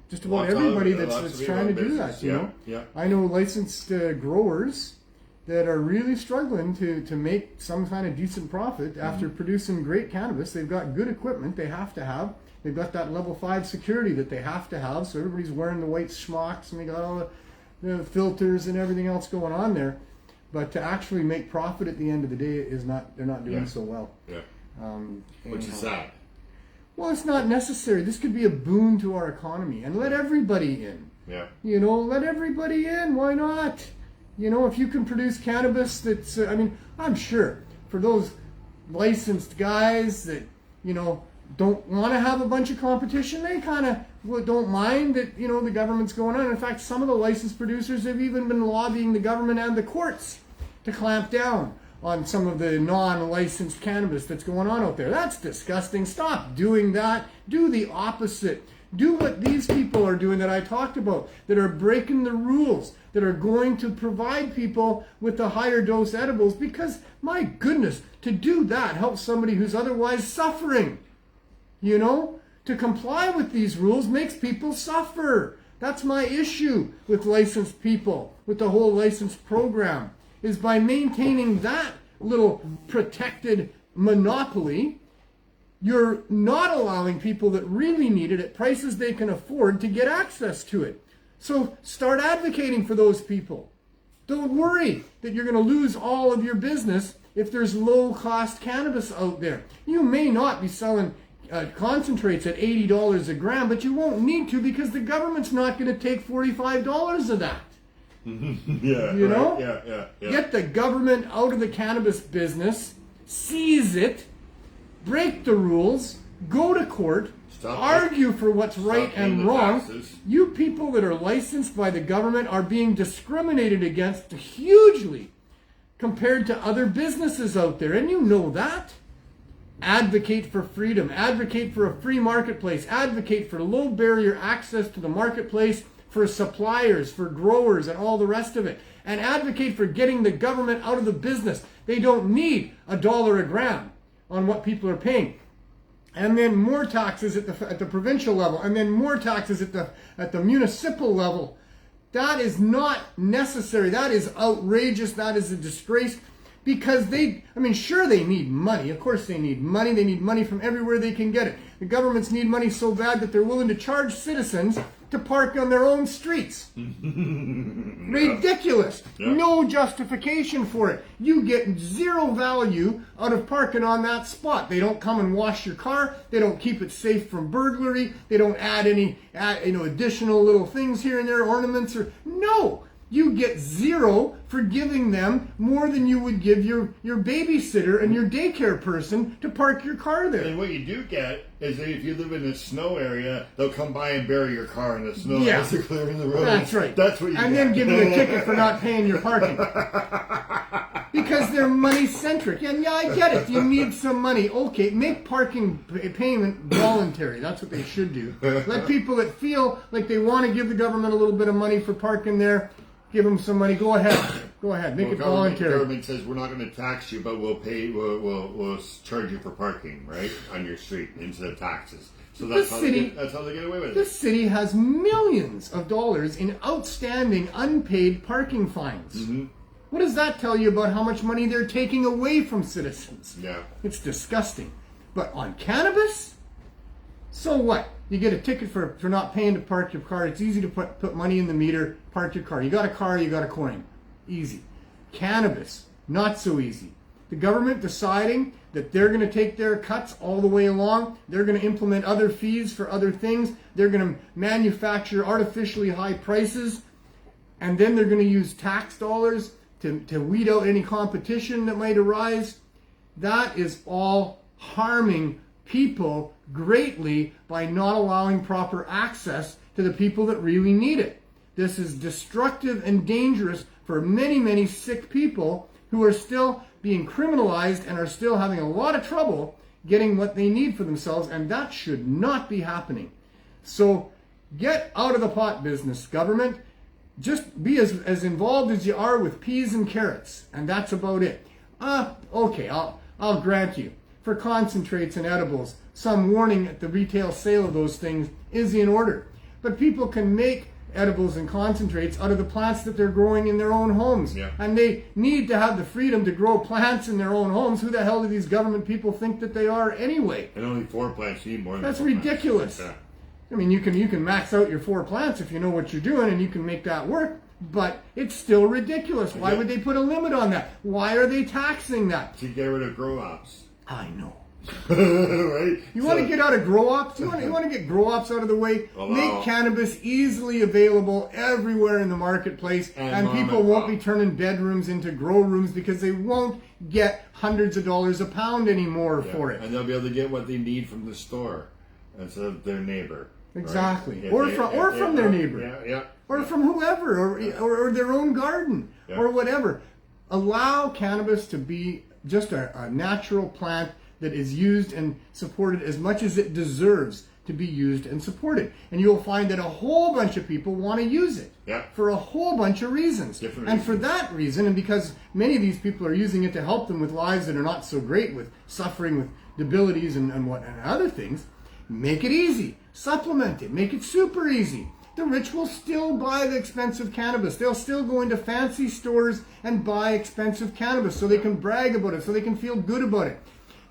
just about Lots of- everybody lots that's of trying to people in do that. business. Yeah. I know licensed growers that are really struggling to make some kind of decent profit after producing great cannabis. They've got good equipment they have to have. They've got that level 5 security that they have to have, so everybody's wearing the white smocks and they got all the filters and everything else going on there. But to actually make profit at the end of the day they're not doing so well. Yeah. Which is anyhow. sad. Well, it's not necessary. This could be a boon to our economy, and let everybody in. Yeah. Let everybody in. Why not? If you can produce cannabis that's, I'm sure for those licensed guys that, don't want to have a bunch of competition, they kind of don't mind that, the government's going on. In fact, some of the licensed producers have even been lobbying the government and the courts to clamp down on some of the non-licensed cannabis that's going on out there. That's disgusting. Stop doing that. Do the opposite. Do what these people are doing that I talked about, that are breaking the rules, that are going to provide people with the higher dose edibles, because, my goodness, to do that helps somebody who's otherwise suffering. To comply with these rules makes people suffer. That's my issue with licensed people, with the whole license program, is by maintaining that little protected monopoly, you're not allowing people that really need it at prices they can afford to get access to it. So start advocating for those people. Don't worry that you're going to lose all of your business if there's low-cost cannabis out there. You may not be selling concentrates at $80 a gram, but you won't need to because the government's not going to take $45 of that. Yeah. Yeah. Get the government out of the cannabis business, seize it, break the rules, go to court, argue for what's right and wrong. Taxes. You people that are licensed by the government are being discriminated against hugely compared to other businesses out there, and you know that. Advocate for freedom, advocate for a free marketplace, advocate for low barrier access to the marketplace for suppliers, for growers, and all the rest of it. And advocate for getting the government out of the business. They don't need $1 a gram on what people are paying. And then more taxes at the provincial level, and then more taxes at the municipal level. That is not necessary. That is outrageous. That is a disgrace. Because sure, they need money. Of course they need money. They need money from everywhere they can get it. The governments need money so bad that they're willing to charge citizens to park on their own streets. Ridiculous. Yeah. No justification for it. You get zero value out of parking on that spot. They don't come and wash your car. They don't keep it safe from burglary. They don't add any additional little things here and there, ornaments no. You get zero for giving them more than you would give your babysitter and your daycare person to park your car there. And what you do get is that if you live in a snow area, they'll come by and bury your car in the snow as they're clearing the road. That's right. That's what you get. And then give you a ticket for not paying your parking. Because they're money-centric. And yeah, I get it. You need some money. Okay, make parking payment voluntary. That's what they should do. Let people that feel like they want to give the government a little bit of money for parking there, give them some money. Go ahead. Go ahead. Make it voluntary. The government says we're not going to tax you, but we'll charge you for parking, right, on your street instead of taxes. So that's how they get away with it. This city has millions of dollars in outstanding unpaid parking fines. Mm-hmm. What does that tell you about how much money they're taking away from citizens? Yeah. It's disgusting. But on cannabis, so what? You get a ticket for not paying to park your car. It's easy to put money in the meter, park your car. You got a car, you got a coin. Easy. Cannabis, not so easy. The government deciding that they're going to take their cuts all the way along. They're going to implement other fees for other things. They're going to manufacture artificially high prices. And then they're going to use tax dollars to weed out any competition that might arise. That is all harming people greatly by not allowing proper access to the people that really need it. This is destructive and dangerous for many, many sick people who are still being criminalized and are still having a lot of trouble getting what they need for themselves, and that should not be happening. So get out of the pot business, government. Just be as involved as you are with peas and carrots, and that's about it. Okay, I'll grant you. For concentrates and edibles, some warning at the retail sale of those things is in order. But people can make edibles and concentrates out of the plants that they're growing in their own homes. Yeah. And they need to have the freedom to grow plants in their own homes. Who the hell do these government people think that they are anyway? And only 4 plants need more than That's 4 plants. ridiculous. Yeah. I mean, you can max out your 4 plants if you know what you're doing, and you can make that work, but it's still ridiculous. Why would they put a limit on that? Why are they taxing that? To get rid of grow-ops. I know. Right? You want to get out of grow-ops? You want to get grow-ops out of the way? Make cannabis easily available everywhere in the marketplace, and people won't be turning bedrooms into grow rooms because they won't get hundreds of dollars a pound anymore for it. And they'll be able to get what they need from the store instead of their neighbor. Exactly. Right? Or from their neighbor. Yeah. Or from whoever, or their own garden, or whatever. Allow cannabis to be just a natural plant that is used and supported as much as it deserves to be used and supported. And you'll find that a whole bunch of people want to use it for a whole bunch of reasons. For that reason, and because many of these people are using it to help them with lives that are not so great, with suffering with debilities and other things, make it easy. Supplement it. Make it super easy. The rich will still buy the expensive cannabis. They'll still go into fancy stores and buy expensive cannabis so they can brag about it, so they can feel good about it.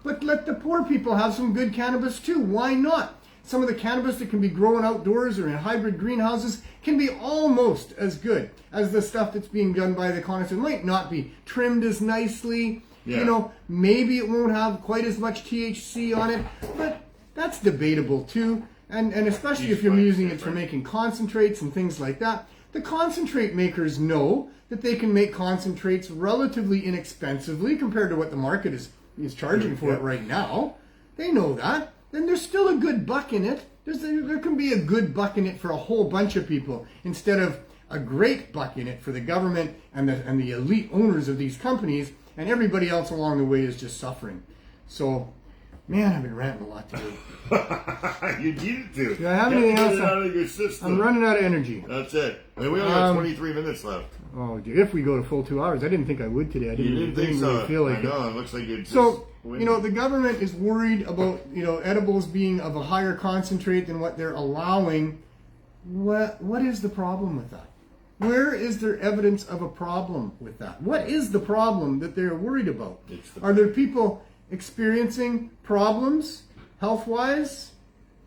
But let the poor people have some good cannabis too. Why not? Some of the cannabis that can be grown outdoors or in hybrid greenhouses can be almost as good as the stuff that's being done by the connoisseur. It might not be trimmed as nicely. Yeah. You know, maybe it won't have quite as much THC on it, but that's debatable too. And especially if you're using it for making concentrates and things like that. The concentrate makers know that they can make concentrates relatively inexpensively compared to what the market is charging for it right now. They know that. Then there's still a good buck in it. There can be a good buck in it for a whole bunch of people instead of a great buck in it for the government and the elite owners of these companies, and everybody else along the way is just suffering. So, man, I've been ranting a lot today. You needed to. Do I have anything else? Get it out of your system. I'm running out of energy. That's it. I mean, we only have 23 minutes left. Oh, if we go to full 2 hours. I didn't think I would today. I didn't think so. really feel like I know. It looks like you're just So, winning. the government is worried about, edibles being of a higher concentrate than what they're allowing. What is the problem with that? Where is there evidence of a problem with that? What is the problem that they're worried about? It's Are there people experiencing problems health-wise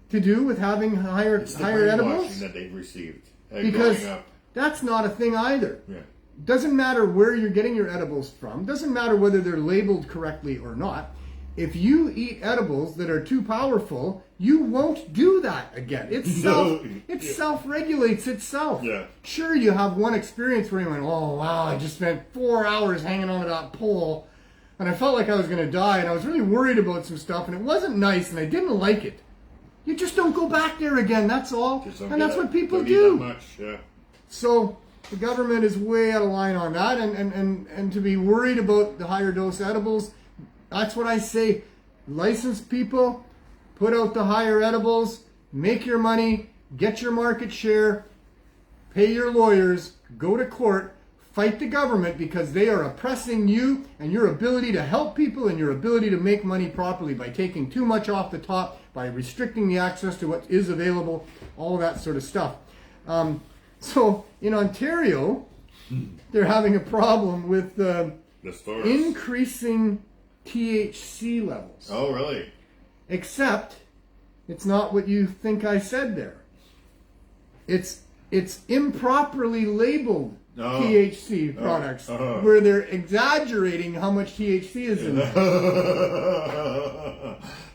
to do with having higher the edibles? brainwashing that they've received Because growing up. that's not a thing either. Yeah. Doesn't matter where you're getting your edibles from. Doesn't matter whether they're labeled correctly or not. If you eat edibles that are too powerful, you won't do that again. It self-regulates itself. Yeah. Sure, you have one experience where you went, oh wow, I just spent 4 hours hanging onto that pole, and I felt like I was going to die, and I was really worried about some stuff, and it wasn't nice, and I didn't like it. You just don't go back there again. That's all, and that's what people do. That much, yeah. So the government is way out of line on that, and to be worried about the higher dose edibles, that's what I say. Licensed people, put out the higher edibles, make your money, get your market share, pay your lawyers, go to court, fight the government because they are oppressing you and your ability to help people and your ability to make money properly by taking too much off the top, by restricting the access to what is available, all that sort of stuff. So in Ontario, they're having a problem with increasing THC levels. Oh, really? Except it's not what you think I said there. It's improperly labeled THC products where they're exaggerating how much THC is in there.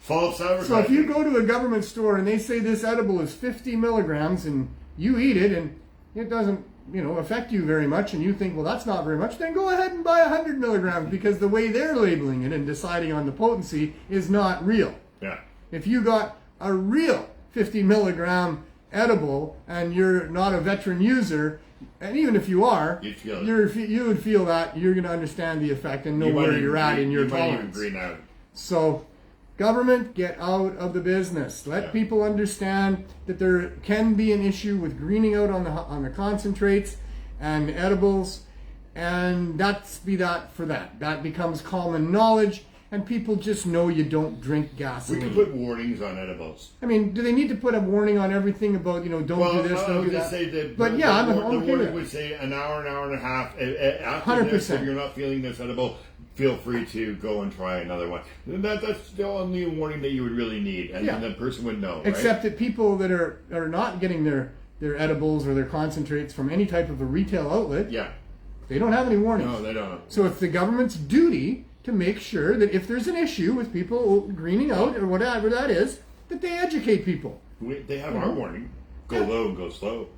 False advertising. So if you go to a government store and they say this edible is 50 milligrams and you eat it and it doesn't affect you very much and you think, well, that's not very much, then go ahead and buy 100 milligrams because the way they're labeling it and deciding on the potency is not real. Yeah. If you got a real 50 milligram edible and you're not a veteran user, and even if you are, you would feel that you're going to understand the effect and know where you're at in your tolerance. Might even green out. So, government, get out of the business. Let people understand that there can be an issue with greening out on the concentrates and edibles, and that's be that for that. That becomes common knowledge, and people just know you don't drink gasoline. We could put warnings on edibles. I mean, do they need to put a warning on everything about don't do this, don't do that? Say that but the warning would say an hour and a half. After 100%. This, if you're not feeling this edible, feel free to go and try another one. That's the only warning that you would really need, and then the person would know. Except that people that are not getting their edibles or their concentrates from any type of a retail outlet, they don't have any warnings. No, they don't. So it's the government's duty to make sure that if there's an issue with people greening out or whatever that is, that they educate people. They have our warning. Go low and go slow.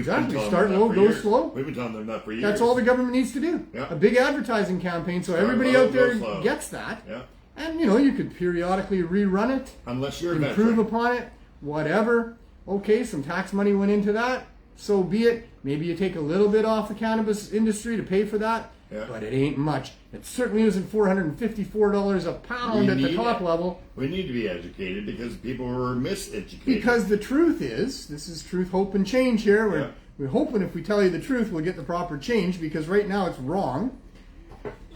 Start low, go slow. We've been telling them that for years. That's all the government needs to do. Yeah. A big advertising campaign so everybody out there gets that. Yeah. And you could periodically rerun it. Unless you're improve upon it, whatever. Okay, some tax money went into that. So be it. Maybe you take a little bit off the cannabis industry to pay for that. Yeah. But it ain't much. It certainly isn't $454 a pound at the top level. We need to be educated because people were miseducated. Because the truth is, this is truth, hope, and change here. We're hoping if we tell you the truth, we'll get the proper change because right now it's wrong.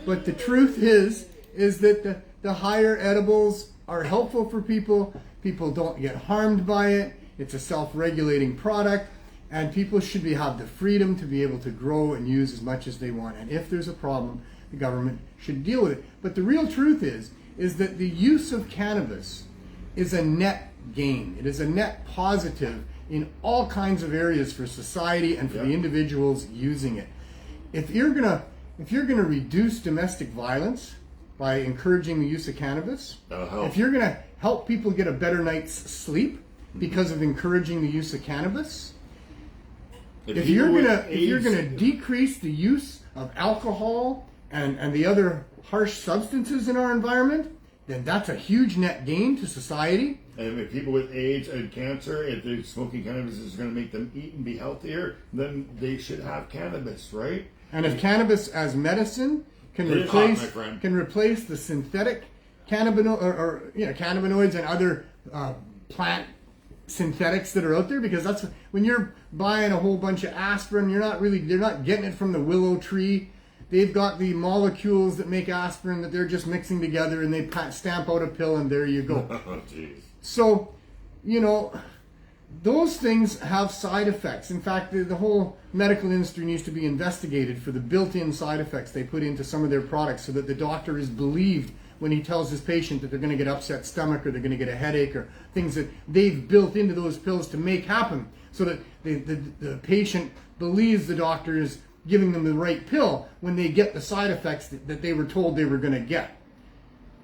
But the truth is that the higher edibles are helpful for people. People don't get harmed by it. It's a self-regulating product. And people should have the freedom to be able to grow and use as much as they want. And if there's a problem, the government should deal with it. But the real truth is that the use of cannabis is a net gain. It is a net positive in all kinds of areas for society and for the individuals using it. If you're gonna reduce domestic violence by encouraging the use of cannabis, if you're gonna help people get a better night's sleep because of encouraging the use of cannabis, if you're gonna decrease the use of alcohol and the other harsh substances in our environment, then that's a huge net gain to society. And if people with AIDS and cancer, if they're smoking cannabis is going to make them eat and be healthier, then they should have cannabis, right? And if cannabis as medicine can replace the synthetic cannabinoids and other plant synthetics that are out there, because that's when you're buying a whole bunch of aspirin, they're not getting it from the willow tree. They've got the molecules that make aspirin that they're just mixing together and they stamp out a pill and there you go. Oh, jeez. So, those things have side effects. In fact, the whole medical industry needs to be investigated for the built-in side effects they put into some of their products so that the doctor is believed when he tells his patient that they're going to get upset stomach or they're going to get a headache or things that they've built into those pills to make happen so that the patient believes the doctor is giving them the right pill when they get the side effects that they were told they were going to get.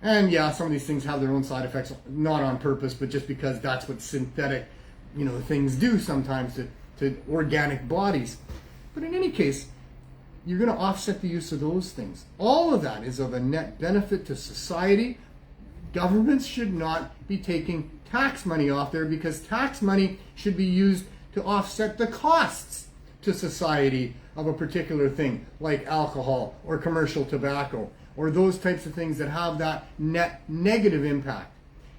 And yeah, some of these things have their own side effects, not on purpose, but just because that's what synthetic, things do sometimes to organic bodies. But in any case, you're going to offset the use of those things. All of that is of a net benefit to society. Governments should not be taking tax money off there because tax money should be used to offset the costs to society of a particular thing, like alcohol or commercial tobacco or those types of things that have that net negative impact.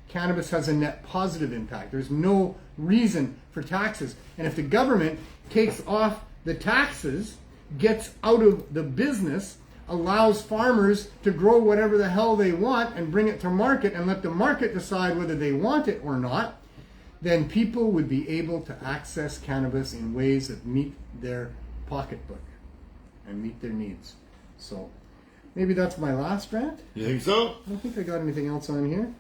Cannabis has a net positive impact. There's no reason for taxes. And if the government takes off the taxes, gets out of the business, allows farmers to grow whatever the hell they want and bring it to market and let the market decide whether they want it or not, then people would be able to access cannabis in ways that meet their pocketbook and meet their needs. So maybe that's my last rant. You think so? I don't think I got anything else on here.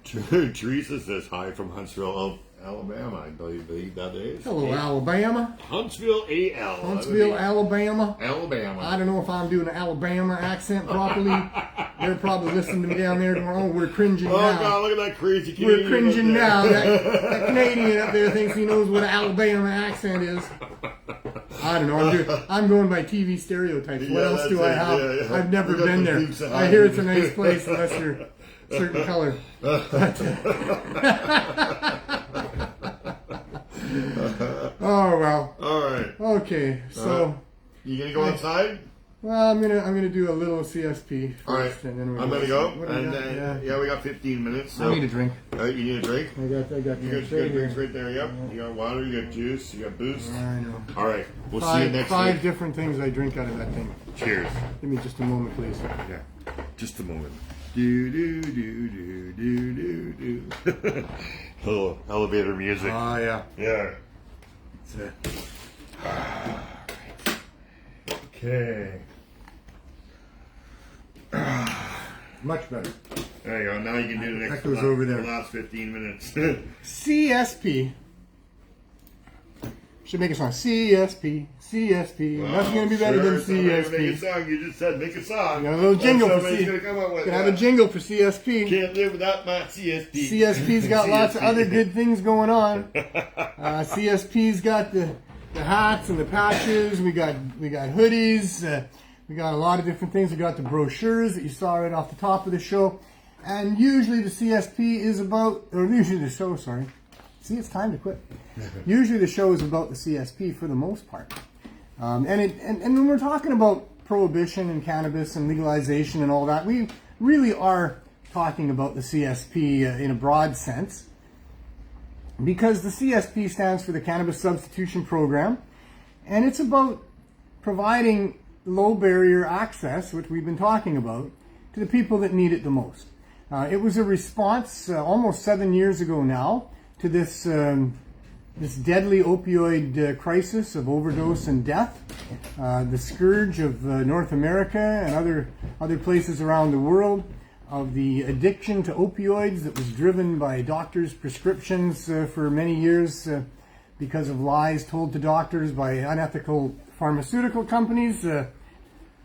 Teresa says hi from Huntsville, Alabama. I believe that is. Hello, Alabama. Huntsville, AL. Huntsville, Alabama. Alabama. I don't know if I'm doing an Alabama accent properly. They're probably listening to me down there going, oh, we're cringing now. Oh, God, look at that crazy Canadian. We're cringing now. That Canadian up there thinks he knows what an Alabama accent is. I don't know. I'm going by TV stereotypes. What else do I have? Yeah. I've never been there. I hear it's a nice place unless you're a certain color. Oh well. All right. Okay. So you gonna go outside? well, I'm gonna do a little CSP first, All right. and then I'm gonna go. What do we And got? we got 15 minutes. So. I need a drink. You need a drink? I got You got drinks right drinks here. right there. Yep. You got water. You got juice. You got boost. I know. All right. We'll see you next Five week. different things I drink out of that thing. Cheers. Give me just a moment, please. Yeah. Just a moment. Do do do do do do do. Little elevator music. Oh yeah. Yeah. That's it. Okay. Much better. There you go. Now you can do the next. That goes over there. The last 15 minutes. CSP. Should make a song. CSP. CSP. Well, Nothing's gonna be better than somebody's gonna Make a CSP. song. You just said make a song. Got a little jingle for Somebody's C. gonna come up with Gonna have a jingle for CSP. Can't live without my CSP. CSP's got lots of other good things going on. CSP's got the hats and the patches. We got hoodies. We got a lot of different things. We got the brochures that you saw right off the top of the show. And usually the CSP is about, or usually the show, sorry. See, it's time to quit. Usually the show is about the CSP for the most part. And when we're talking about prohibition and cannabis and legalization and all that, we really are talking about the CSP in a broad sense. Because the CSP stands for the Cannabis Substitution Program. And it's about providing low barrier access, which we've been talking about, to the people that need it the most. It was a response almost 7 years ago now to this deadly opioid crisis of overdose and death, the scourge of North America and other places around the world, of the addiction to opioids that was driven by doctors' prescriptions for many years because of lies told to doctors by unethical pharmaceutical companies.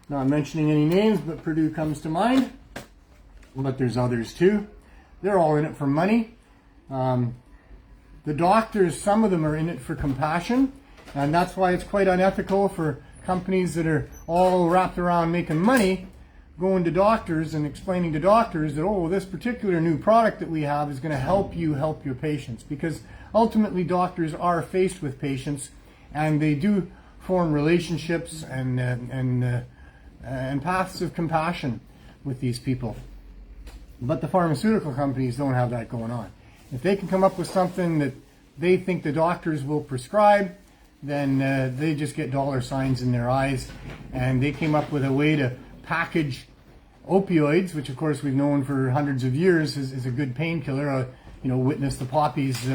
Not mentioning any names, but Purdue comes to mind. But there's others too. They're all in it for money. The doctors, some of them are in it for compassion. And that's why it's quite unethical for companies that are all wrapped around making money going to doctors and explaining to doctors that, oh, this particular new product that we have is going to help you help your patients. Because ultimately doctors are faced with patients and they do form relationships and paths of compassion with these people. But the pharmaceutical companies don't have that going on. If they can come up with something that they think the doctors will prescribe, then they just get dollar signs in their eyes. And they came up with a way to package opioids, which of course we've known for hundreds of years is a good painkiller. Witness the poppies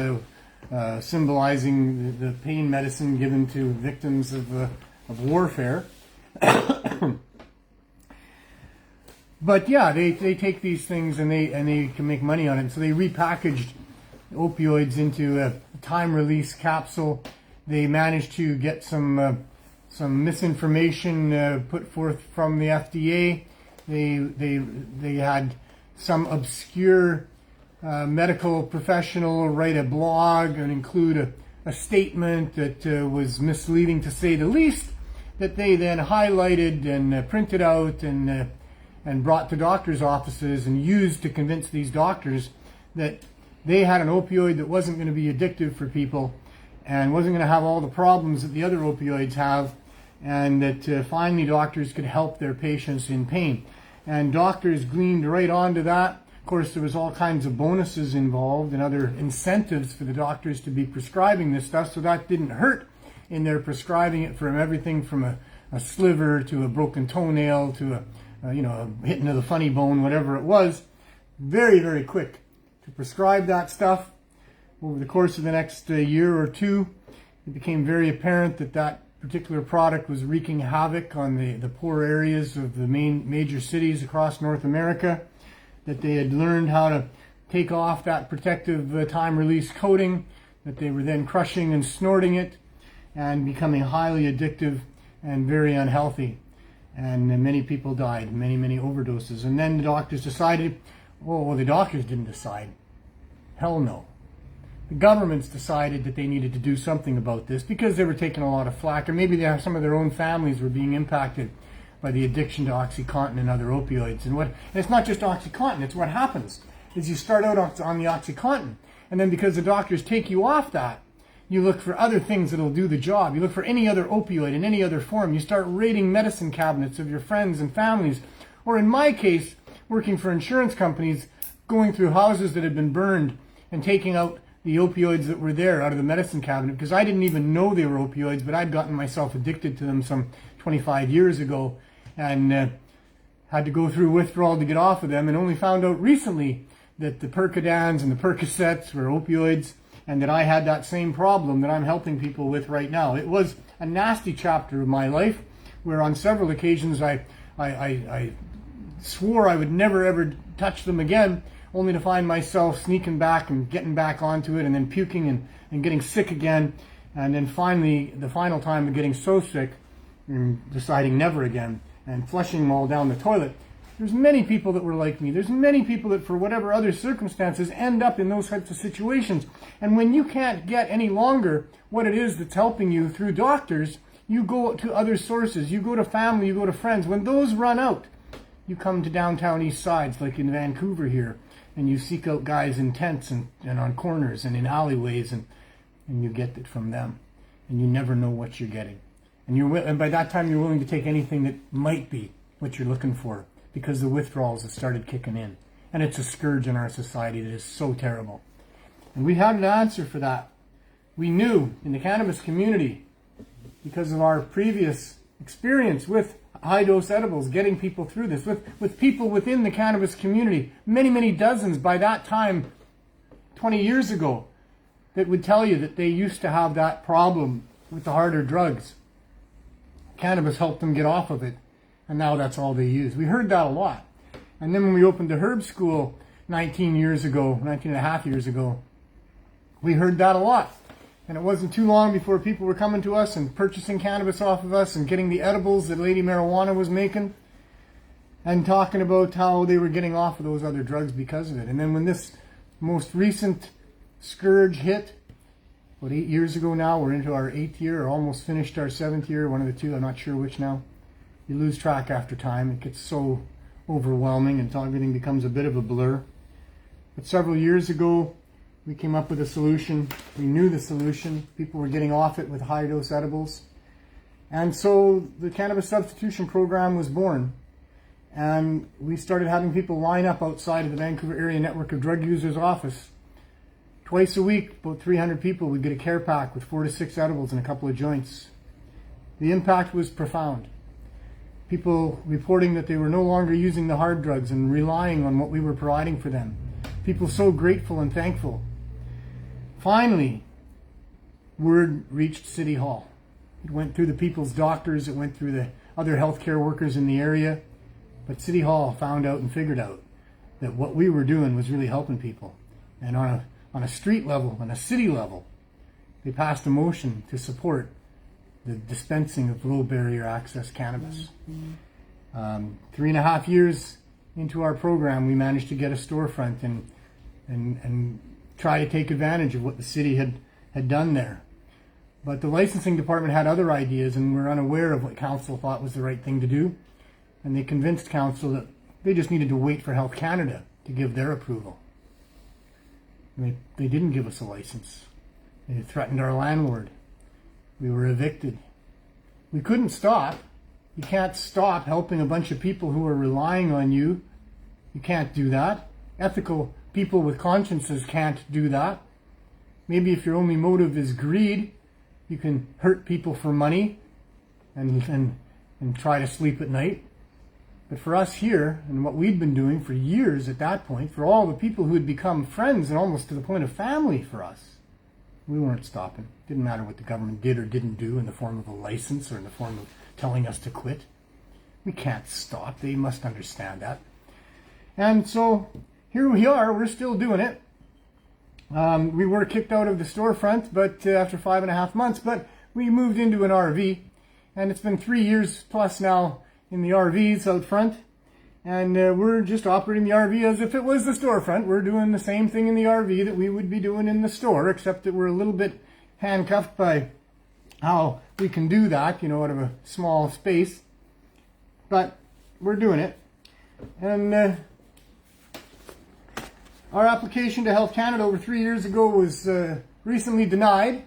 symbolizing the pain medicine given to victims of warfare. But yeah, they take these things and they can make money on it. So they repackaged opioids into a time release capsule. They managed to get some misinformation put forth from the FDA. They had some obscure medical professional write a blog and include a statement that was misleading to say the least, that they then highlighted and printed out and brought to doctors' offices and used to convince these doctors that they had an opioid that wasn't going to be addictive for people and wasn't going to have all the problems that the other opioids have, and that finally doctors could help their patients in pain. And doctors gleaned right onto that. Of course, there was all kinds of bonuses involved and other incentives for the doctors to be prescribing this stuff, so that didn't hurt in their prescribing it from everything from a sliver to a broken toenail to a hitting of the funny bone, whatever it was. Very, very quick to prescribe that stuff. Over the course of the next year or two, it became very apparent that that particular product was wreaking havoc on the poor areas of the major cities across North America, that they had learned how to take off that protective time release coating, that they were then crushing and snorting it and becoming highly addictive and very unhealthy. And many people died, many overdoses. And then the doctors decided, well, the doctors didn't decide. Hell no. The governments decided that they needed to do something about this because they were taking a lot of flack, or maybe some of their own families were being impacted by the addiction to OxyContin and other opioids. And it's not just OxyContin, it's what happens is you start out on the OxyContin, and then because the doctors take you off that, you look for other things that'll do the job. You look for any other opioid in any other form. You start raiding medicine cabinets of your friends and families. Or in my case, working for insurance companies, going through houses that had been burned and taking out the opioids that were there out of the medicine cabinet, because I didn't even know they were opioids, but I'd gotten myself addicted to them some 25 years ago and had to go through withdrawal to get off of them, and only found out recently that the Percodans and the Percocets were opioids, and that I had that same problem that I'm helping people with right now. It was a nasty chapter of my life where on several occasions I swore I would never ever touch them again, only to find myself sneaking back and getting back onto it and then puking and getting sick again. And then finally, the final time of getting so sick and deciding never again and flushing them all down the toilet. There's many people that were like me. There's many people that for whatever other circumstances end up in those types of situations. And when you can't get any longer what it is that's helping you through doctors, you go to other sources. You go to family, you go to friends. When those run out, you come to downtown east sides like in Vancouver here, and you seek out guys in tents and on corners and in alleyways, and you get it from them. And you never know what you're getting. And by that time you're willing to take anything that might be what you're looking for, because the withdrawals have started kicking in. And it's a scourge in our society that is so terrible. And we had an answer for that. We knew in the cannabis community, because of our previous experience with high-dose edibles, getting people through this, with people within the cannabis community, many dozens by that time, 20 years ago, that would tell you that they used to have that problem with the harder drugs. Cannabis helped them get off of it. And now that's all they use. We heard that a lot. And then when we opened the herb school 19 and a half years ago, we heard that a lot. And it wasn't too long before people were coming to us and purchasing cannabis off of us and getting the edibles that Lady Marijuana was making and talking about how they were getting off of those other drugs because of it. And then when this most recent scourge hit, 8 years ago now, we're into our 8th year, or almost finished our 7th year, one of the two, I'm not sure which now. You lose track after time. It gets so overwhelming and everything becomes a bit of a blur. But several years ago, we came up with a solution. We knew the solution. People were getting off it with high-dose edibles. And so the Cannabis Substitution Program was born. And we started having people line up outside of the Vancouver Area Network of Drug Users office. Twice a week, about 300 people would get a care pack with 4 to 6 edibles and a couple of joints. The impact was profound. People reporting that they were no longer using the hard drugs and relying on what we were providing for them. People so grateful and thankful. Finally, word reached City Hall. It went through the people's doctors, it went through the other healthcare workers in the area, but City Hall found out and figured out that what we were doing was really helping people. And on a street level, on a city level, they passed a motion to support the dispensing of low barrier access cannabis. 3.5 years into our program, we managed to get a storefront and try to take advantage of what the city had done there. But the licensing department had other ideas and were unaware of what council thought was the right thing to do. And they convinced council that they just needed to wait for Health Canada to give their approval. And they didn't give us a license. They threatened our landlord. We were evicted. We couldn't stop. You can't stop helping a bunch of people who are relying on you. You can't do that. Ethical people with consciences can't do that. Maybe if your only motive is greed, you can hurt people for money and try to sleep at night. But for us here, and what we'd been doing for years at that point, for all the people who had become friends and almost to the point of family for us, we weren't stopping. It didn't matter what the government did or didn't do in the form of a license or in the form of telling us to quit. We can't stop. They must understand that. And so here we are. We're still doing it. We were kicked out of the storefront, but after 5.5 months, but we moved into an RV, and it's been 3 years plus now in the RVs out front, and we're just operating the RV as if it was the storefront. We're doing the same thing in the RV that we would be doing in the store, except that we're a little bit handcuffed by how we can do that, out of a small space, but we're doing it. And our application to Health Canada over 3 years ago was recently denied,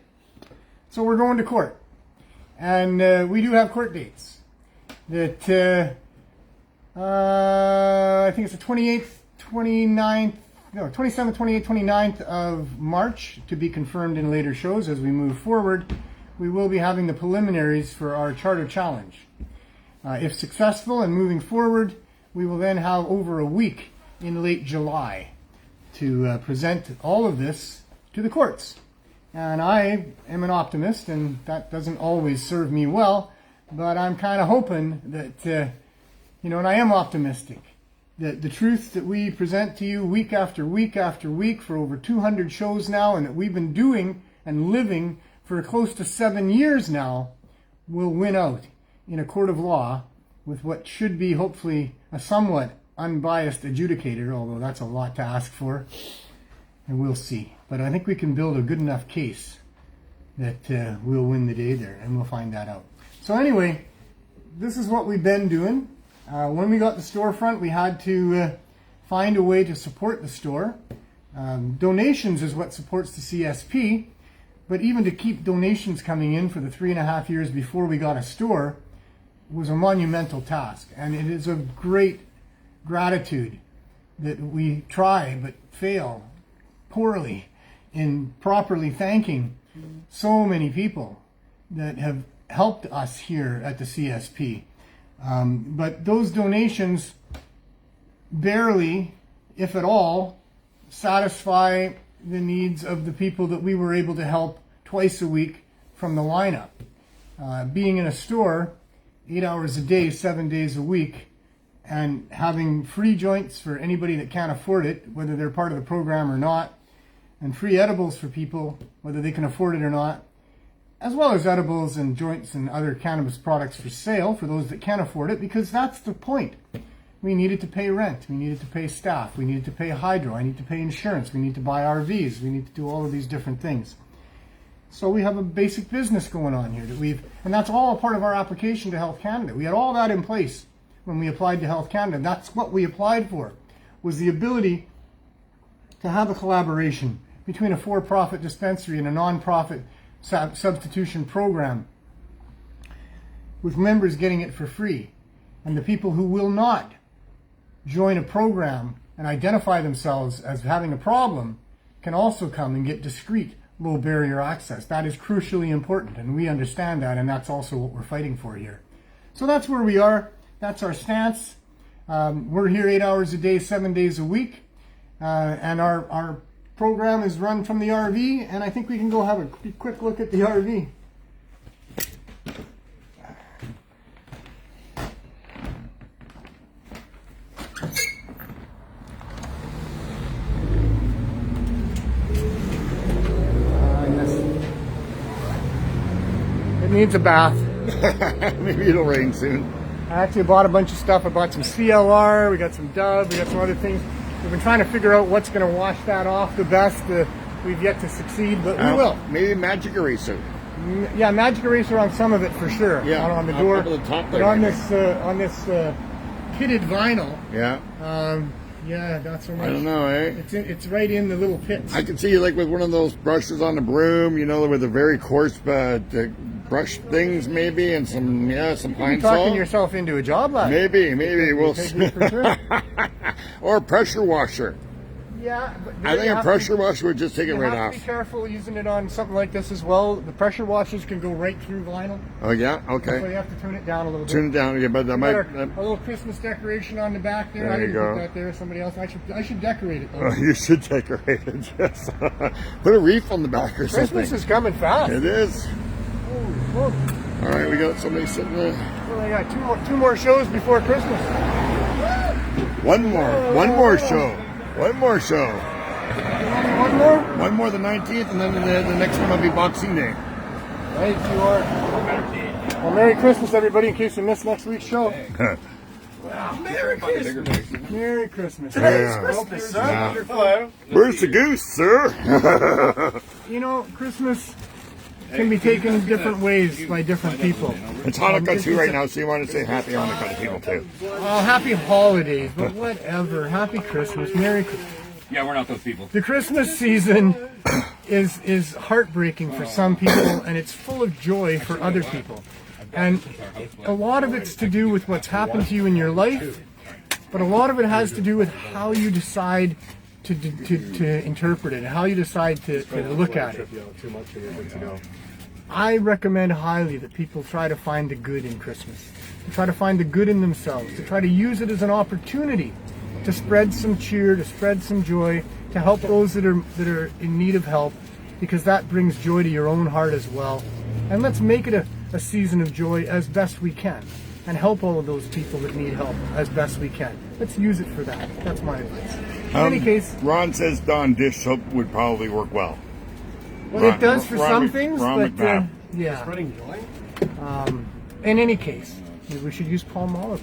so we're going to court. And we do have court dates. That I think it's the 27th, 28th, 29th of March, to be confirmed in later shows as we move forward. We will be having the preliminaries for our charter challenge. If successful and moving forward, we will then have over a week in late July to present all of this to the courts. And I am an optimist, and that doesn't always serve me well, but I'm kind of hoping that, and I am optimistic, that the truth that we present to you week after week after week for over 200 shows now, and that we've been doing and living for close to 7 years now, will win out in a court of law with what should be hopefully a somewhat unbiased adjudicator, although that's a lot to ask for, and we'll see. But I think we can build a good enough case that we'll win the day there, and we'll find that out. So anyway, this is what we've been doing. When we got the storefront, we had to find a way to support the store. Donations is what supports the CSP, but even to keep donations coming in for the 3.5 years before we got a store was a monumental task. And it is of great gratitude that we try but fail poorly in properly thanking so many people that have helped us here at the CSP. But those donations barely, if at all, satisfy the needs of the people that we were able to help twice a week from the lineup. Being in a store 8 hours a day, 7 days a week, and having free joints for anybody that can't afford it, whether they're part of the program or not, and free edibles for people, whether they can afford it or not, as well as edibles and joints and other cannabis products for sale for those that can afford it, because that's the point. We needed to pay rent, we needed to pay staff, we needed to pay hydro, I need to pay insurance, we need to buy RVs, we need to do all of these different things. So we have a basic business going on here and that's all part of our application to Health Canada. We had all that in place when we applied to Health Canada. That's what we applied for, was the ability to have a collaboration between a for-profit dispensary and a non-profit substitution program, with members getting it for free. And the people who will not join a program and identify themselves as having a problem can also come and get discreet low barrier access. That is crucially important, and we understand that, and that's also what we're fighting for here. So that's where we are. That's our stance. We're here 8 hours a day, 7 days a week, and our program is run from the RV, and I think we can go have a quick look at the RV. It needs a bath. Maybe it'll rain soon. I actually bought a bunch of stuff. I bought some CLR, we got some Dove, we got some other things. We've been trying to figure out what's going to wash that off the best. We've yet to succeed, but we will. Maybe magic eraser. Yeah, magic eraser on some of it for sure. Yeah, on the door. up at the top but there, on maybe. this pitted vinyl. Yeah. Yeah, not so much. I don't know, eh? It's right in the little pits. I can see you like with one of those brushes on the broom, you know, with the very coarse brush things maybe, and some pine You're talking salt. yourself into a job, lad. Maybe we'll Take see. me for sure. Or a pressure washer. Yeah, but I think a pressure washer would just take it you right have off. to be careful using it on something like this as well. The pressure washers can go right through vinyl, Oh yeah, so you okay. have to turn it down a little bit. Turn it down, yeah, but that We might. got our little Christmas decoration on the back there. There I you didn't go. put that there. Somebody else. I should decorate it though. You should decorate it. Yes. Put a wreath on the back or something. Christmas is coming fast. It is. Holy smoke. All right, we got somebody sitting there. Well, I got two more shows before Christmas. One more show. One more show. One more? One more the 19th, and then the next one will be Boxing Day. Right, you are. Well, Merry Christmas, everybody, in case you missed next week's show. Merry Christmas. Merry Christmas. Today's Christmas, sir. Yeah. Hello. Where's the goose, sir? You know, Christmas can be taken different ways by different people. It's Hanukkah too right now, so you want to say Happy Hanukkah to people too. Happy holidays, but whatever. Happy Christmas. Merry Christmas. Yeah, we're not those people. The Christmas season is heartbreaking for some people, and it's full of joy for other people. And a lot of it's to do with what's happened to you in your life, but a lot of it has to do with how you decide to interpret it, how you decide to look at it. I recommend highly that people try to find the good in Christmas, to try to find the good in themselves, to try to use it as an opportunity to spread some cheer, to spread some joy, to help those that are in need of help, because that brings joy to your own heart as well. And let's make it a season of joy as best we can, and help all of those people that need help as best we can. Let's use it for that. That's my advice. In any case, Ron says Dawn dish soap would probably work well. well, it does for some things, Ron but McMahon. yeah. Spreading joy? In any case, we should use palm olive.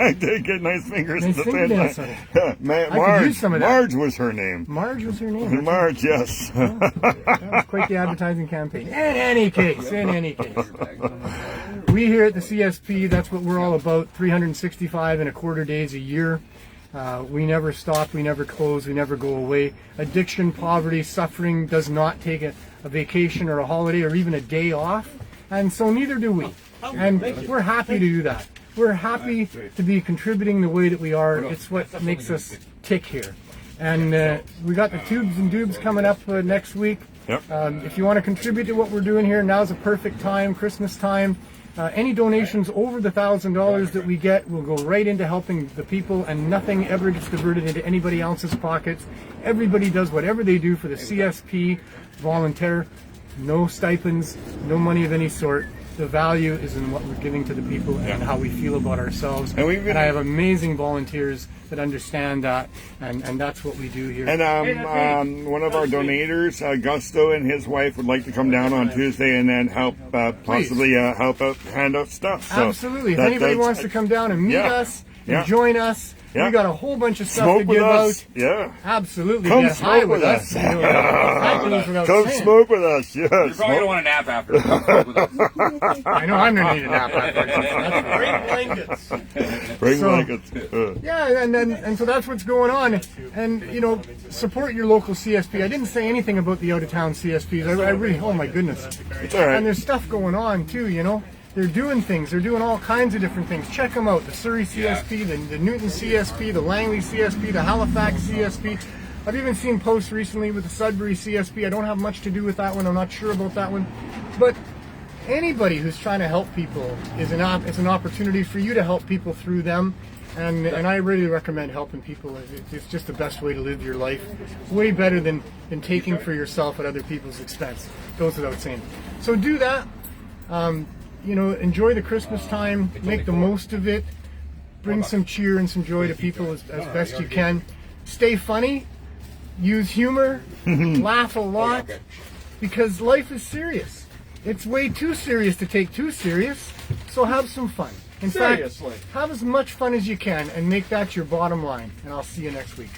I did get nice fingers Nice at the same fingernails time. on could Marge, use some of that. Marge was her name. Marge was her name. Marge, yes. That was quite the advertising campaign. In any case, we here at the CSP, that's what we're all about. 365 and a quarter days a year. We never stop, we never close, we never go away. Addiction, poverty, suffering does not take a vacation or a holiday or even a day off, and so neither do we. And we're happy to do that. We're happy to be contributing the way that we are. It's what makes us tick here. And we got the tubes and dubs coming up next week. Yep. If you want to contribute to what we're doing here, now's a perfect time, Christmas time. Any donations over the $1,000 that we get will go right into helping the people, and nothing ever gets diverted into anybody else's pockets. Everybody does whatever they do for the CSP, volunteer, no stipends, no money of any sort. The value is in what we're giving to the people and how we feel about ourselves. And I have amazing volunteers that understand that, and that's what we do here. And one of our donators, Gusto, and his wife would like to come down on Tuesday and then help possibly help out, hand out stuff. So Absolutely. If anybody wants to come down and meet us and join us, we got a whole bunch of stuff smoke to with give us. out. Yeah. Absolutely. Come Get high smoke with with us. us. You know, that goes without Come saying. smoke with us. You're Yes. probably going to want a nap after. Come smoke with us. I know I'm going to need a nap after. That's great blankets. Bring So- blankets. Yeah, and so that's what's going on. And, you know, support your local CSP. I didn't say anything about the out-of-town CSPs. I really, oh my goodness. It's all right. And there's stuff going on, too, you know. They're doing things. They're doing all kinds of different things. Check them out. The Surrey CSP, the Newton CSP, the Langley CSP, the Halifax CSP. I've even seen posts recently with the Sudbury CSP. I don't have much to do with that one. I'm not sure about that one. But anybody who's trying to help people it's an opportunity for you to help people through them. And I really recommend helping people. It's just the best way to live your life. Way better than taking for yourself at other people's expense. Goes without saying. So do that. Enjoy the Christmas time. Make the most of it. Bring some cheer and some joy to people as best you can. Stay funny. Use humor. Laugh a lot. Because life is serious. It's way too serious to take too serious. So have some fun. In fact, have as much fun as you can and make that your bottom line. And I'll see you next week.